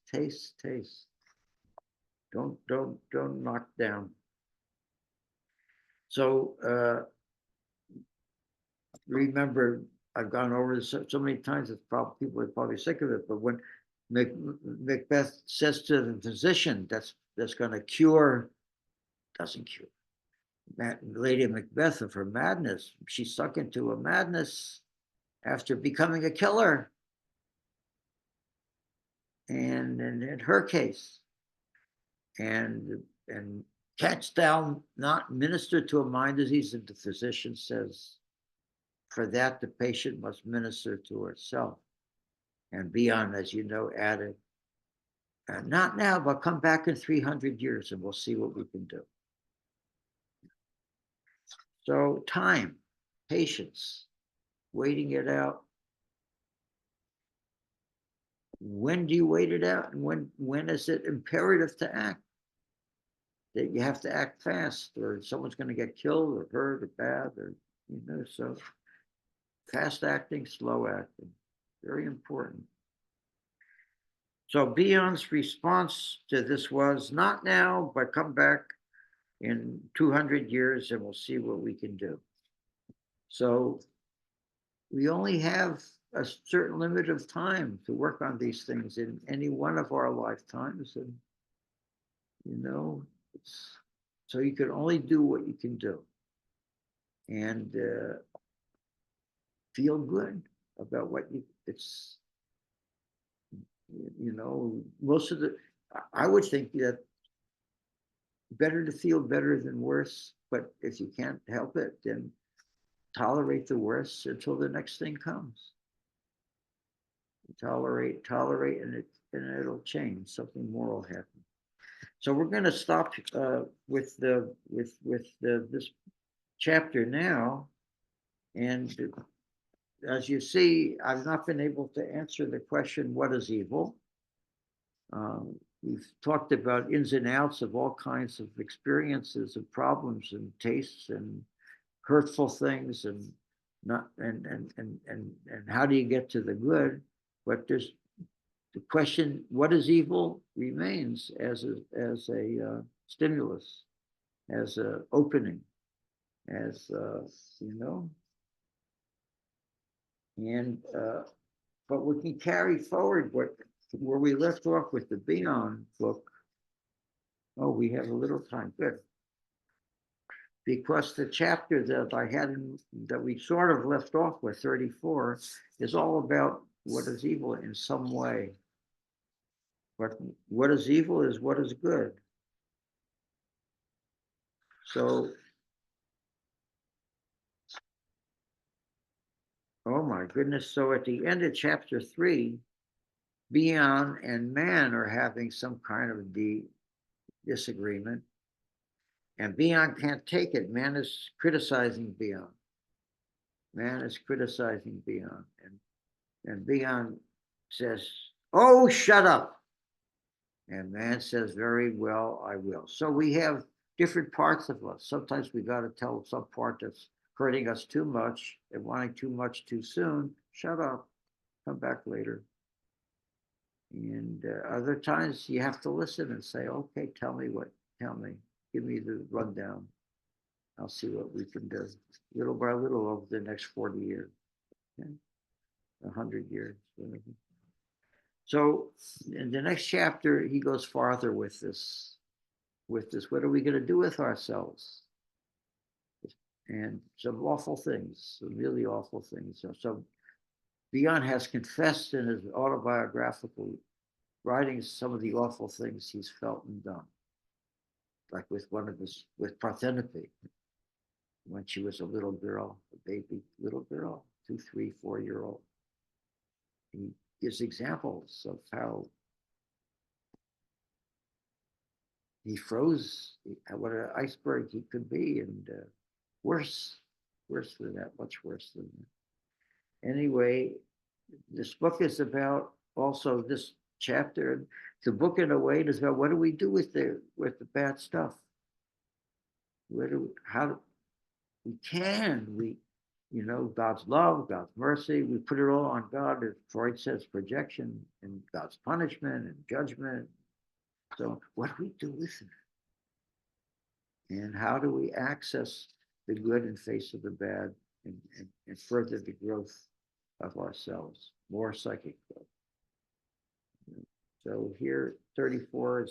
S1: Don't knock down. So remember, I've gone over this so many times, it's probably people are probably sick of it, but when Macbeth says to the physician that's going to cure, doesn't cure. Lady Macbeth, of her madness, she sunk into a madness after becoming a killer. And in her case, and canst thou not minister to a mind disease? And the physician says, for that the patient must minister to herself. And Bion, as you know, added, not now, but come back in 300 years and we'll see what we can do. So time, patience, waiting it out. When do you wait it out? And when is it imperative to act? That you have to act fast, or someone's going to get killed or hurt or bad, or so fast acting, slow acting, very important. So Bion's response to this was, not now, but come back in 200 years and we'll see what we can do. So we only have a certain limit of time to work on these things in any one of our lifetimes. And, so you can only do what you can do. And feel good about what it's, most of I would think that better to feel better than worse, but if you can't help it, then tolerate the worst until the next thing comes. Tolerate, and it'll change. Something more will happen. So we're going to stop with this chapter now, and as you see, I've not been able to answer the question, what is evil? We've talked about ins and outs of all kinds of experiences and problems and tastes and hurtful things, and not and how do you get to the good? But there's the question, what is evil, remains as a stimulus, as an opening, as and but we can carry forward where we left off with the Bion book. Oh, we have a little time. Good. Because the chapter that I had that we sort of left off with, 34, is all about what is evil in some way. But what is evil is what is good. So, oh my goodness. So at the end of chapter 3, Bion and man are having some kind of disagreement. And Bion can't take it. Man is criticizing Bion. And Bion says, oh, shut up. And man says, very well, I will. So we have different parts of us. Sometimes we got to tell some part that's hurting us too much and wanting too much too soon, shut up, come back later. And other times you have to listen and say, okay, tell me, give me the rundown. I'll see what we can do little by little over the next 40 years. 100 years. Whatever. So in the next chapter, he goes farther with this. What are we going to do with ourselves? And some awful things, some really awful things. So Bion has confessed in his autobiographical writings some of the awful things he's felt and done. Like with Parthenope, when she was a little girl, a baby little girl, 2, 3, 4-year-old. He gives examples of how he froze, what an iceberg he could be, and worse than that, much worse than that. Anyway, this book is about also this chapter. The book, in a way, is about what do we do with the bad stuff? God's love, God's mercy, we put it all on God, as Freud says, projection, and God's punishment and judgment. So what do we do with it? And how do we access the good in face of the bad, and further the growth of ourselves, more psychic growth? So here, 34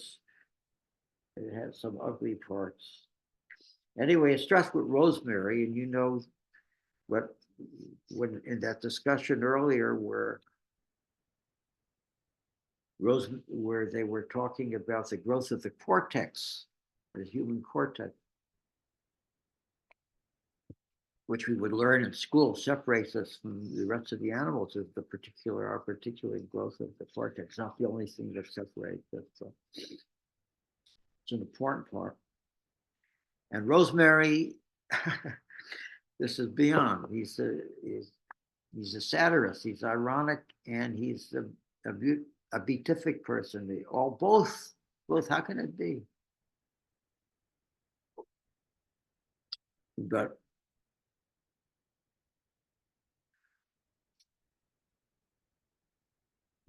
S1: it has some ugly parts. Anyway, it starts with Rosemary, and you know when in that discussion earlier where they were talking about the growth of the cortex, the human cortex, which we would learn in school, separates us from the rest of the animals, is our particular growth of the cortex. Not the only thing that separates, but it's an important part. And Rosemary, this is Bion. He's a satirist. He's ironic, and he's a beatific person. Both. How can it be? But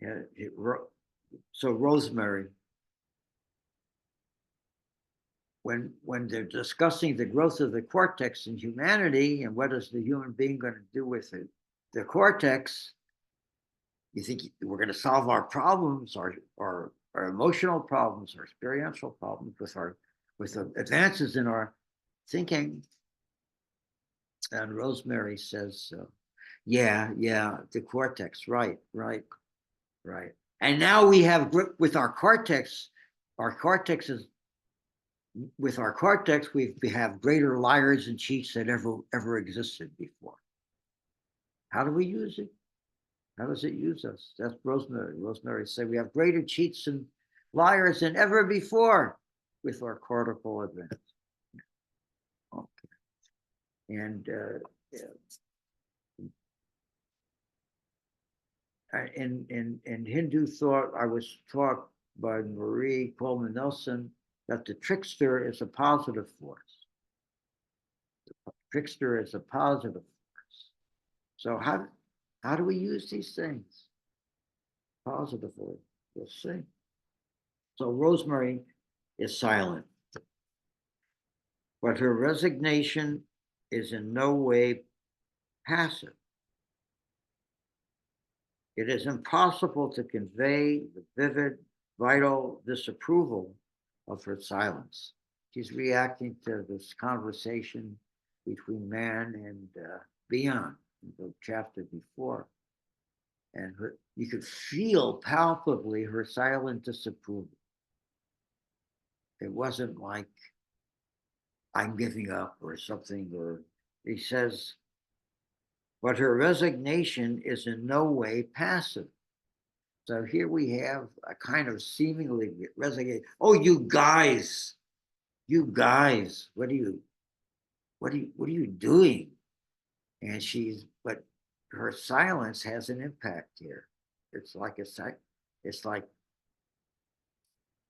S1: yeah, so Rosemary, when they're discussing the growth of the cortex in humanity and what is the human being going to do with it, the cortex, you think we're going to solve our problems, our emotional problems, our experiential problems with the advances in our thinking. And Rosemary says, yeah, the cortex, right. And now we have grip with our cortex. With our cortex, we have greater liars and cheats than ever existed before. How do we use it? How does it use us? That's Rosemary. Rosemary said we have greater cheats and liars than ever before with our cortical advance. Okay. And in Hindu thought, I was taught by Marie Coleman Nelson that the trickster is a positive force. The trickster is a positive force. So how do we use these things positively? We'll see. So Rosemary is silent, but her resignation is in no way passive. It is impossible to convey the vivid, vital disapproval of her silence. She's reacting to this conversation between man and Bion in the chapter before. And you could feel palpably her silent disapproval. It wasn't like, I'm giving up or something, or he says, but her resignation is in no way passive. So here we have a kind of seemingly resignation. Oh, you guys, what are you doing? And but her silence has an impact here. It's like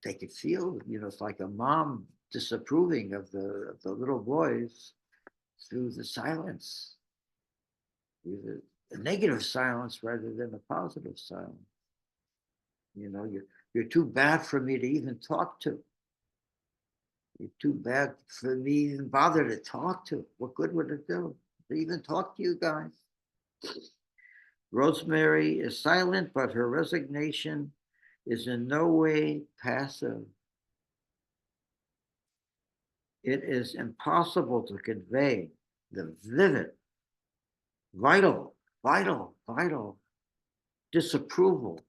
S1: they could feel, it's like a mom disapproving of the little boys through the silence, through the negative silence rather than a positive silence. You're too bad for me to even talk to. You're too bad for me to even bother to talk to. What good would it do to even talk to you guys? Rosemary is silent, but her resignation is in no way passive. It is impossible to convey the vivid, vital disapproval.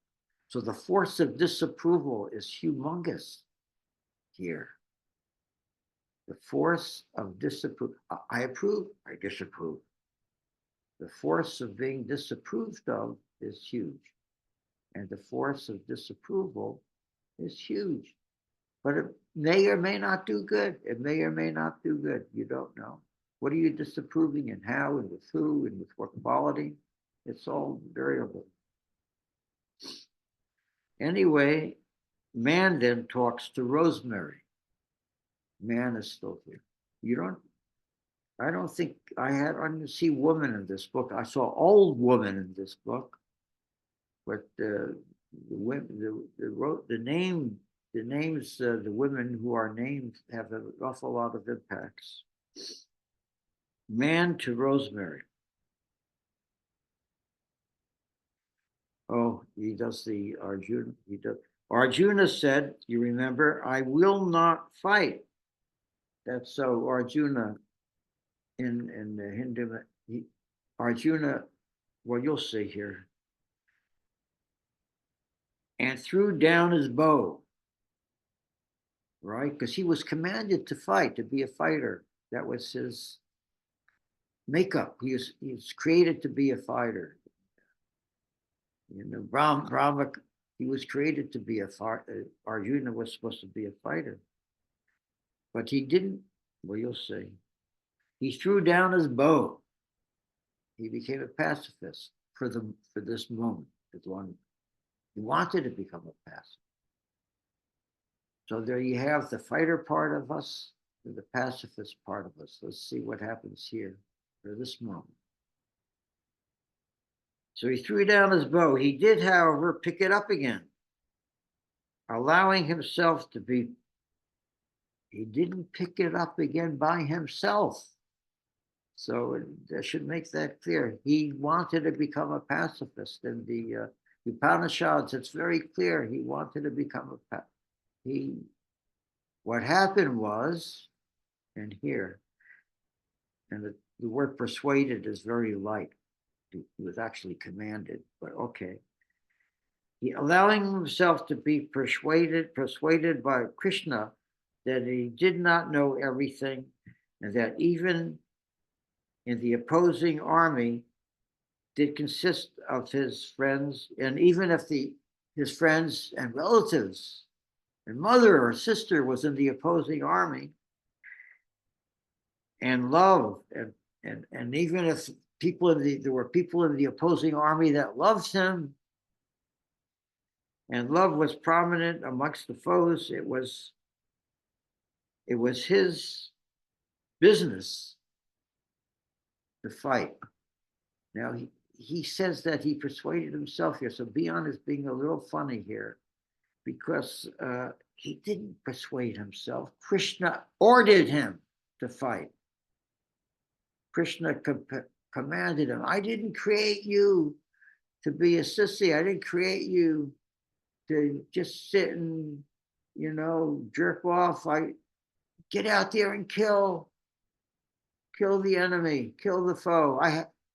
S1: So the force of disapproval is humongous here. The force of disapproval. I approve, I disapprove. The force of being disapproved of is huge. And the force of disapproval is huge. But it may or may not do good. It may or may not do good. You don't know. What are you disapproving and how and with who and with what quality? It's all variable. Anyway, man then talks to Rosemary. Man is still here. I don't think I didn't see woman in this book. I saw old woman in this book, but the names, the women who are named have an awful lot of impacts. Man to Rosemary. Oh, he does the Arjuna. Arjuna said, you remember, I will not fight. That's so Arjuna in the Hindu, Arjuna, well, you'll see here. And threw down his bow, right? Because he was commanded to fight, to be a fighter. That was his makeup. He was created to be a fighter. You know, Brahma, he was created to be a fighter. Arjuna was supposed to be a fighter. But he didn't, well, you'll see. He threw down his bow. He became a pacifist for this moment. He wanted to become a pacifist. So there you have the fighter part of us and the pacifist part of us. Let's see what happens here for this moment. So he threw down his bow. He did, however, pick it up again, allowing himself to be. He didn't pick it up again by himself. So I should make that clear. He wanted to become a pacifist. In the Upanishads, it's very clear he wanted to become a pacifist. What happened was, and here, and the word persuaded is very light. He was actually commanded, but okay. He allowing himself to be persuaded by Krishna that he did not know everything, and that even in the opposing army did consist of his friends, and even if his friends and relatives and mother or sister was in the opposing army, and love, and even if there were people in the opposing army that loved him, and love was prominent amongst the foes, it was his business to fight. Now he says that he persuaded himself here, so Bion is being a little funny here, because he didn't persuade himself. Krishna ordered him to fight. Krishna commanded him. I didn't create you to be a sissy. I didn't create you to just sit and, jerk off. Get out there and kill the enemy, kill the foe.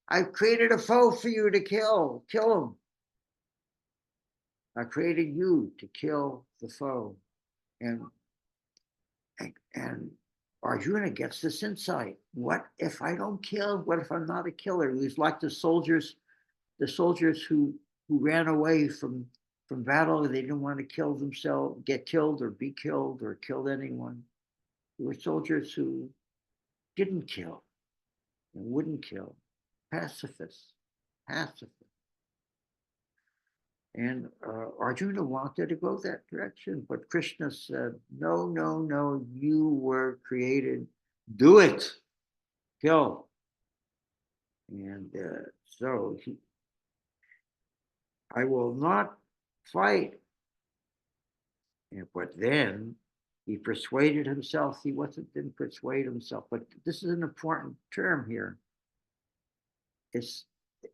S1: I created a foe for you to kill him. I created you to kill the foe. And Arjuna gets this insight. What if I don't kill? What if I'm not a killer? He was like the soldiers who ran away from battle. They didn't want to kill themselves, get killed or be killed or kill anyone. They were soldiers who didn't kill and wouldn't kill. Pacifists. And Arjuna wanted to go that direction, but Krishna said, no, you were created, do it, kill. And so I will not fight. But then he persuaded himself. Didn't persuade himself, but this is an important term here.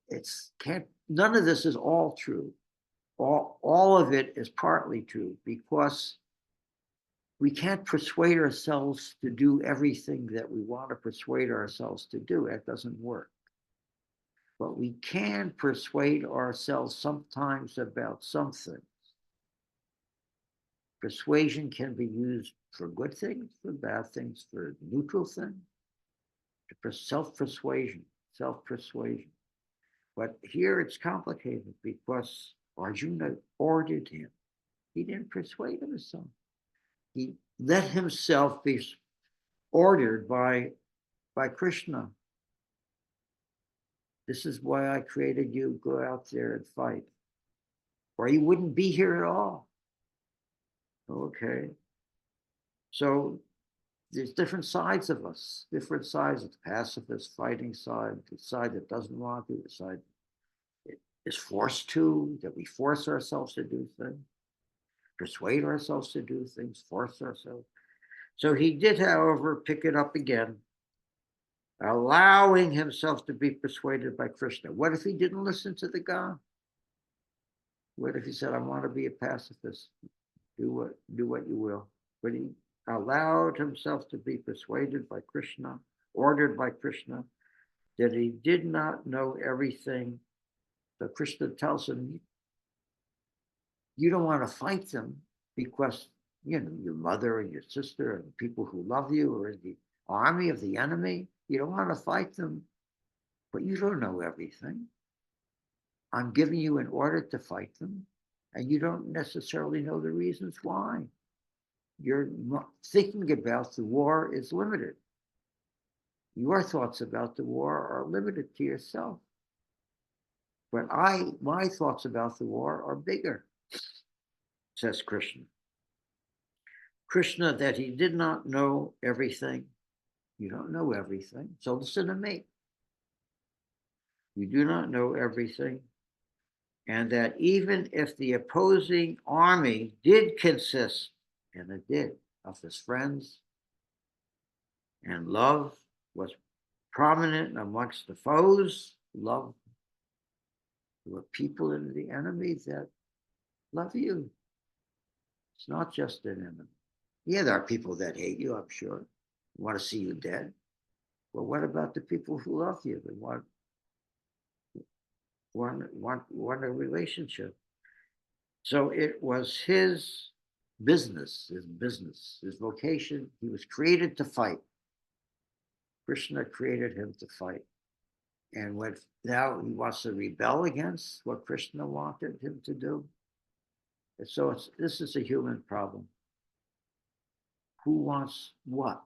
S1: it's can't, none of this is all true. All of it is partly true because we can't persuade ourselves to do everything that we want to persuade ourselves to do. It doesn't work. But we can persuade ourselves sometimes about some things. Persuasion can be used for good things, for bad things, for neutral things, for self-persuasion. But here it's complicated because Arjuna ordered him. He didn't persuade himself. He let himself be ordered by Krishna. This is why I created you. Go out there and fight, or you wouldn't be here at all. Okay. So there's different sides of us, different sides of the pacifist fighting side, the side that doesn't want to, the side that is forced to, that we force ourselves to do things, persuade ourselves to do things, force ourselves. So he did, however, pick it up again, allowing himself to be persuaded by Krishna. What if he didn't listen to the God? What if he said, I want to be a pacifist? Do what you will. But he allowed himself to be persuaded by Krishna, ordered by Krishna, that he did not know everything. So Krishna tells him, you don't want to fight them because, you know, your mother and your sister and people who love you are in the army of the enemy. You don't want to fight them, but you don't know everything. I'm giving you an order to fight them, and you don't necessarily know the reasons why. Your thinking about the war is limited. Your thoughts about the war are limited to yourself. But my thoughts about the war are bigger, says Krishna. Krishna, that he did not know everything. You don't know everything, so listen to me. You do not know everything. And that even if the opposing army did consist, and it did, of his friends, and love was prominent amongst the foes, love, there were people in the enemy that love you. It's not just an enemy. Yeah, there are people that hate you, I'm sure, want to see you dead. Well, what about the people who love you and want a relationship? So it was his business, his vocation. He was created to fight. Krishna created him to fight. And what now he wants to rebel against what Krishna wanted him to do. And so this is a human problem. Who wants what?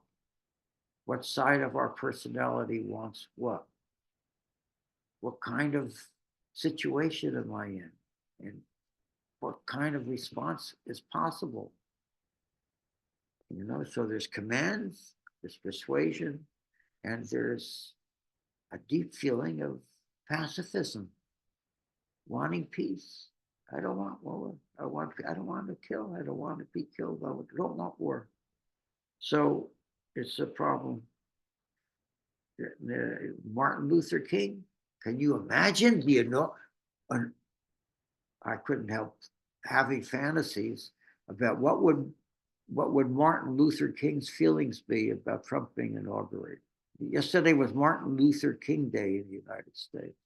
S1: What side of our personality wants what? What kind of situation am I in? And what kind of response is possible? You know, so there's commands, there's persuasion, and there's a deep feeling of pacifism, wanting peace. I don't want war. I don't want to kill. I don't want to be killed. I don't want war. So it's a problem. Martin Luther King, can you imagine? Do you know? I couldn't help having fantasies about what would Martin Luther King's feelings be about Trump being inaugurated. Yesterday was Martin Luther King Day in the United States,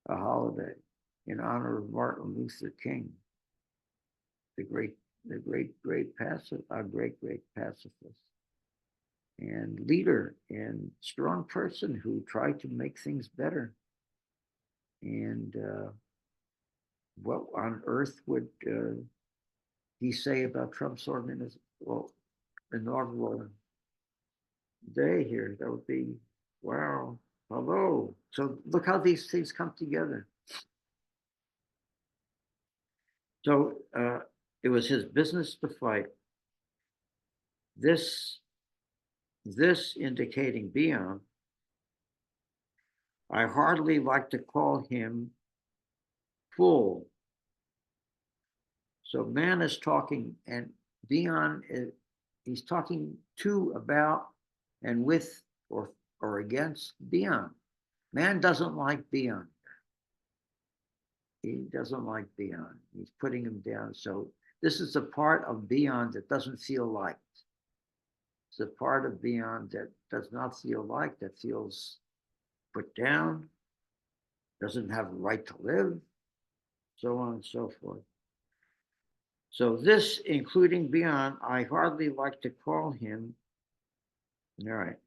S1: a holiday in honor of Martin Luther King, the great pacifist and leader and strong person who tried to make things better. And what on earth would he say about Trump's inaugural day here? That would be, wow, hello. So look how these things come together. So it was his business to fight. This indicating beyond, I hardly like to call him full. So man is talking, and beyond, he's talking to, about, and with, or against beyond. Man doesn't like beyond. He doesn't like beyond. He's putting him down. So this is a part of beyond that doesn't feel liked. It's a part of beyond that does not feel liked, that feels put down, doesn't have the right to live, so on and so forth. So this, including beyond, I hardly like to call him. All right.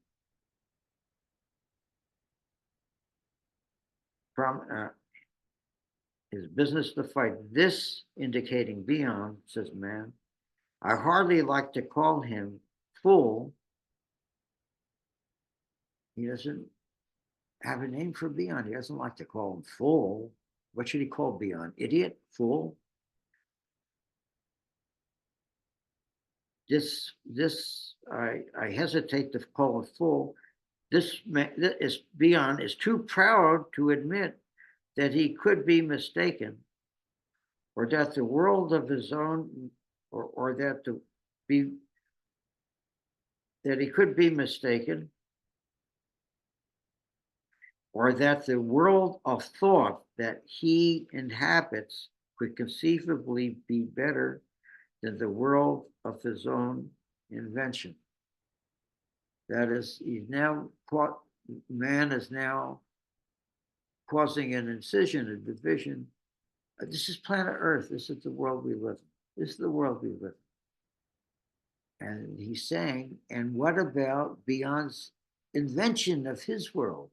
S1: From his business to fight. This indicating beyond, says man. I hardly like to call him fool. He doesn't have a name for beyond. He doesn't like to call him fool. What should he call beyond? Idiot? Fool? I hesitate to call him fool. This is beyond is too proud to admit that he could be mistaken, or that the world of his own, or that he could be mistaken, or that the world of thought that he inhabits could conceivably be better than the world of his own invention. That is, man is now causing an incision, a division. This is planet Earth. This is the world we live in. This is the world we live in. And he's saying, and what about beyond's invention of his world?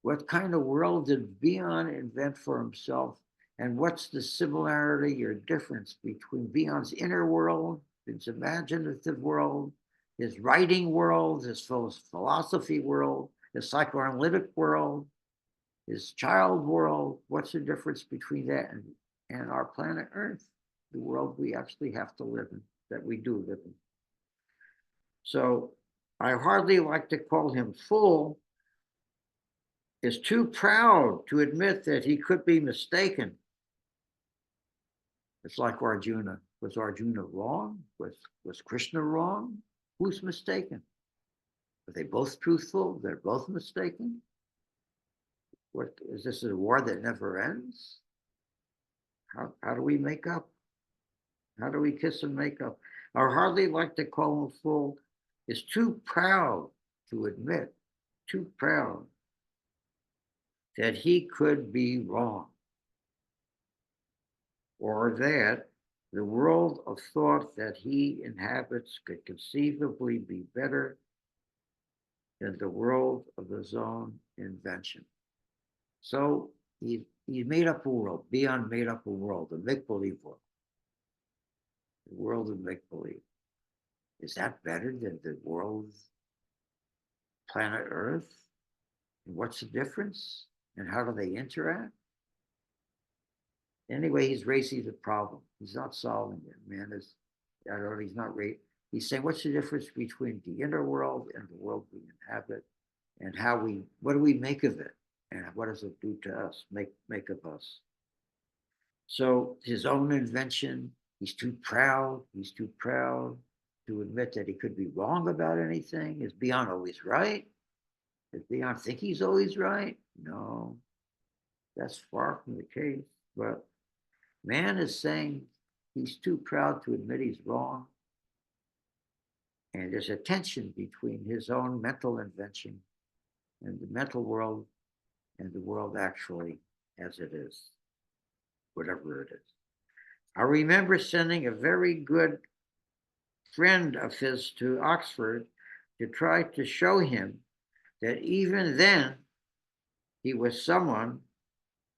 S1: What kind of world did Beyond invent for himself? And what's the similarity or difference between Beyond's inner world, his imaginative world, his writing world, his philosophy world, his psychoanalytic world, his child world? What's the difference between that and our planet Earth, the world we actually have to live in, that we do live in? So I hardly like to call him fool, is too proud to admit that he could be mistaken. It's like Arjuna. Was Arjuna wrong? Was Krishna wrong? Who's mistaken? Are they both truthful? They're both mistaken? What is this, a war that never ends? How do we make up? How do we kiss and make up? I hardly like to call him fool, is too proud to admit, too proud that he could be wrong, or that the world of thought that he inhabits could conceivably be better than the world of his own invention. So he made up a world. Beyond made up a world, a make-believe world. The world of make-believe. Is that better than the world, planet Earth? And what's the difference? And how do they interact? Anyway, he's raising the problem. He's not solving it. Man is, I don't know, he's not right. He's saying, what's the difference between the inner world and the world we inhabit, and what do we make of it, and what does it do to us, make of us? So his own invention, he's too proud to admit that he could be wrong about anything. Is Beyond always right? Does Beyond think he's always right? No, that's far from the case. But man is saying he's too proud to admit he's wrong. And there's a tension between his own mental invention and the mental world and the world actually as it is, whatever it is. I remember sending a very good friend of his to Oxford to try to show him that even then he was someone,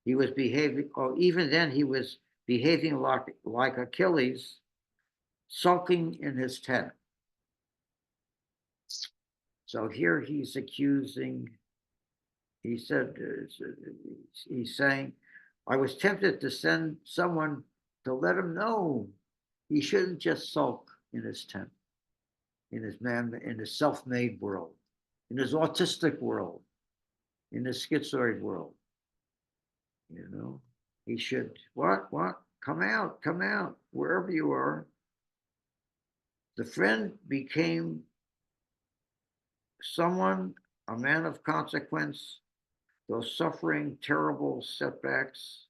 S1: he was behaving, or even then he was behaving like Achilles, sulking in his tent. So here he's accusing, he said, he's saying, I was tempted to send someone to let him know he shouldn't just sulk in his tent, in his self-made world, in his autistic world, in his schizoid world. You know, he should, what? Come out, wherever you are. The friend became someone, a man of consequence, though suffering terrible setbacks,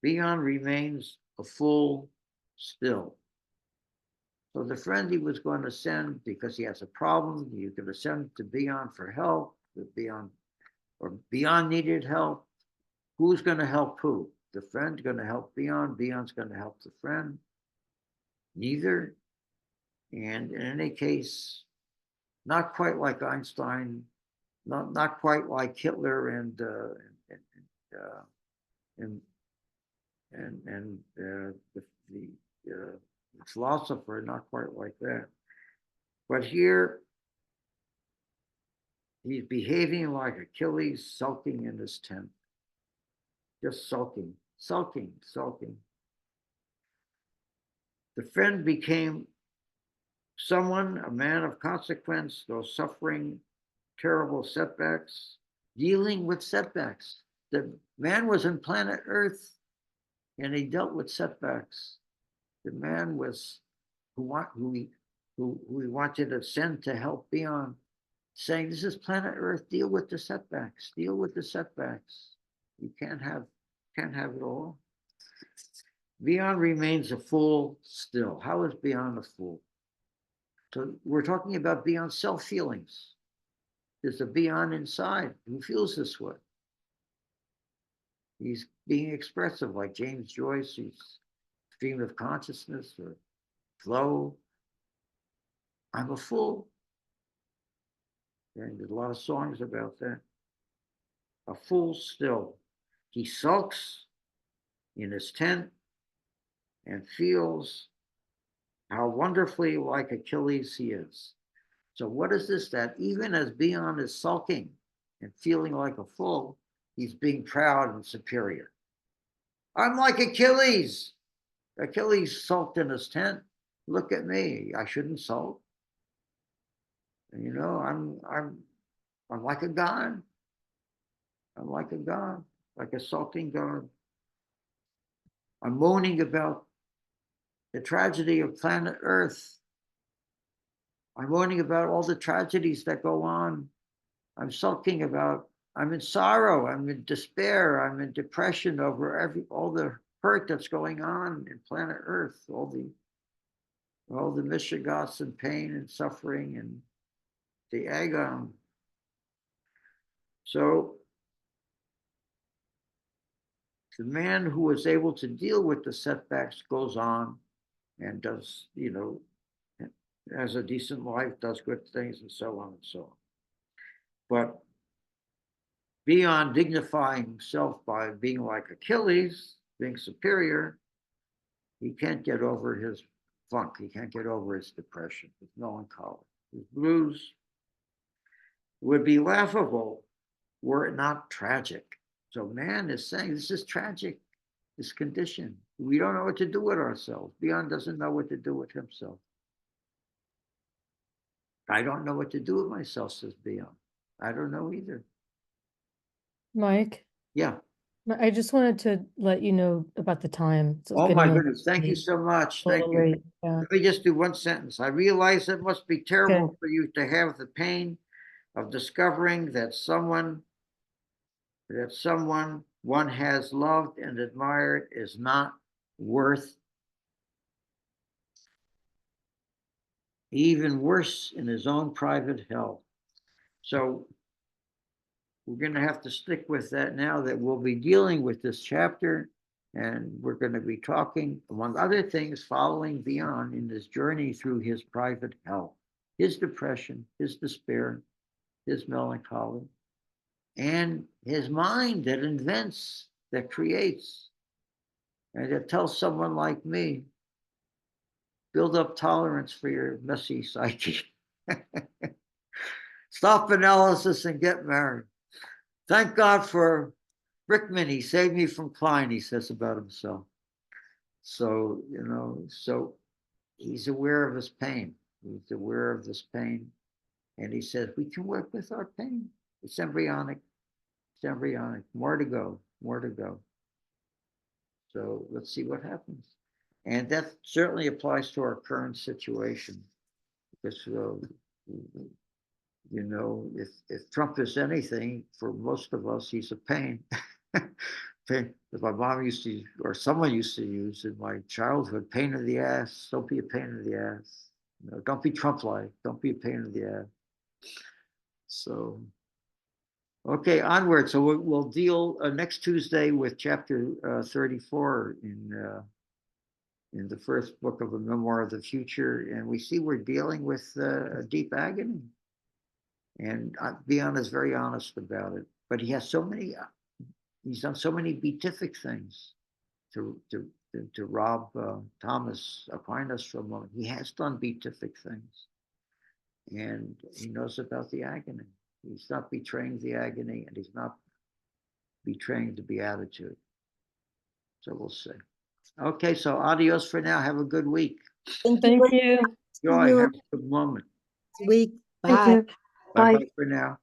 S1: Bion remains a fool still. So the friend he was going to send, because he has a problem, you could have sent to Bion for help, or Bion needed help. Who's going to help who? The friend going to help Bion, Bion's going to help the friend. Neither. And in any case, not quite like Einstein, not quite like Hitler and the philosopher, not quite like that. But here, he's behaving like Achilles, sulking in his tent. Just sulking, sulking, sulking. The friend became someone, a man of consequence, though suffering terrible setbacks, dealing with setbacks. The man was in planet Earth and he dealt with setbacks. The man was who he wanted to send to help Bion, saying, this is planet Earth, deal with the setbacks, deal with the setbacks. You can't have it all. Bion remains a fool still. How is Bion a fool? So we're talking about Bion's self-feelings. There's a Bion inside who feels this way. He's being expressive, like James Joyce, he's stream of consciousness or flow. I'm a fool. And there's a lot of songs about that. A fool still. He sulks in his tent and feels how wonderfully like Achilles he is. So what is this? That even as Bion is sulking and feeling like a fool, he's being proud and superior. I'm like Achilles. Achilles sulked in his tent. Look at me. I shouldn't sulk. And, you know, I'm like a god. I'm like a god, like a sulking god. I'm moaning about the tragedy of planet Earth. I'm moaning about all the tragedies that go on. I'm sulking about, I'm in sorrow, I'm in despair, I'm in depression over all the hurt that's going on in planet Earth, all the mishigas and pain and suffering and the agon. So the man who was able to deal with the setbacks goes on and does, you know, has a decent life, does good things, and so on and so on. But Bion dignifying himself by being like Achilles, being superior, he can't get over his funk. He can't get over his depression, his melancholy, his blues. It would be laughable were it not tragic. So man is saying, this is tragic, this condition. We don't know what to do with ourselves. Bion doesn't know what to do with himself. I don't know what to do with myself, says Bion. I don't know either.
S2: Mike,
S1: Yeah.
S2: I just wanted to let you know about the time. So it's
S1: Oh
S2: getting
S1: my
S2: a little
S1: goodness. Thank you
S2: late-
S1: so much.
S2: a
S1: Thank
S2: little
S1: you.
S2: late. Yeah.
S1: Let me just do one sentence. I realize it must be terrible
S2: Okay.
S1: for you to have the pain of discovering that someone one has loved and admired is not worth even worse in his own private hell. So we're going to have to stick with that now that we'll be dealing with this chapter, and we're going to be talking, among other things, following Bion in this journey through his private hell, his depression, his despair, his melancholy, and his mind that invents, that creates, and that tells someone like me, build up tolerance for your messy psyche. Stop analysis and get married. Thank God for Rickman. He saved me from Klein, he says about himself. So, you know, so he's aware of his pain. He's aware of this pain. And he says, we can work with our pain. It's embryonic. It's embryonic. More to go. More to go. So let's see what happens. And that certainly applies to our current situation. Because You know, if Trump is anything, for most of us, he's a pain. Pain, as my mom used to, or someone used to use in my childhood, pain in the ass. Don't be a pain in the ass. You know, don't be Trump-like. Don't be a pain in the ass. So, okay, onward. So we'll deal next Tuesday with chapter 34 in the first book of A Memoir of the Future, and we see we're dealing with a deep agony. And Bion is very honest about it, but he has so many. He's done so many beatific things to rob Thomas Aquinas from a moment. He has done beatific things, and he knows about the agony. He's not betraying the agony, and he's not betraying the beatitude. So we'll see. Okay, so adios for now. Have a good week.
S2: Thank you.
S1: Joy, have a good moment.
S4: Week.
S2: Thank
S4: Bye.
S2: you.
S1: Bye
S2: Bye.
S1: bye for now.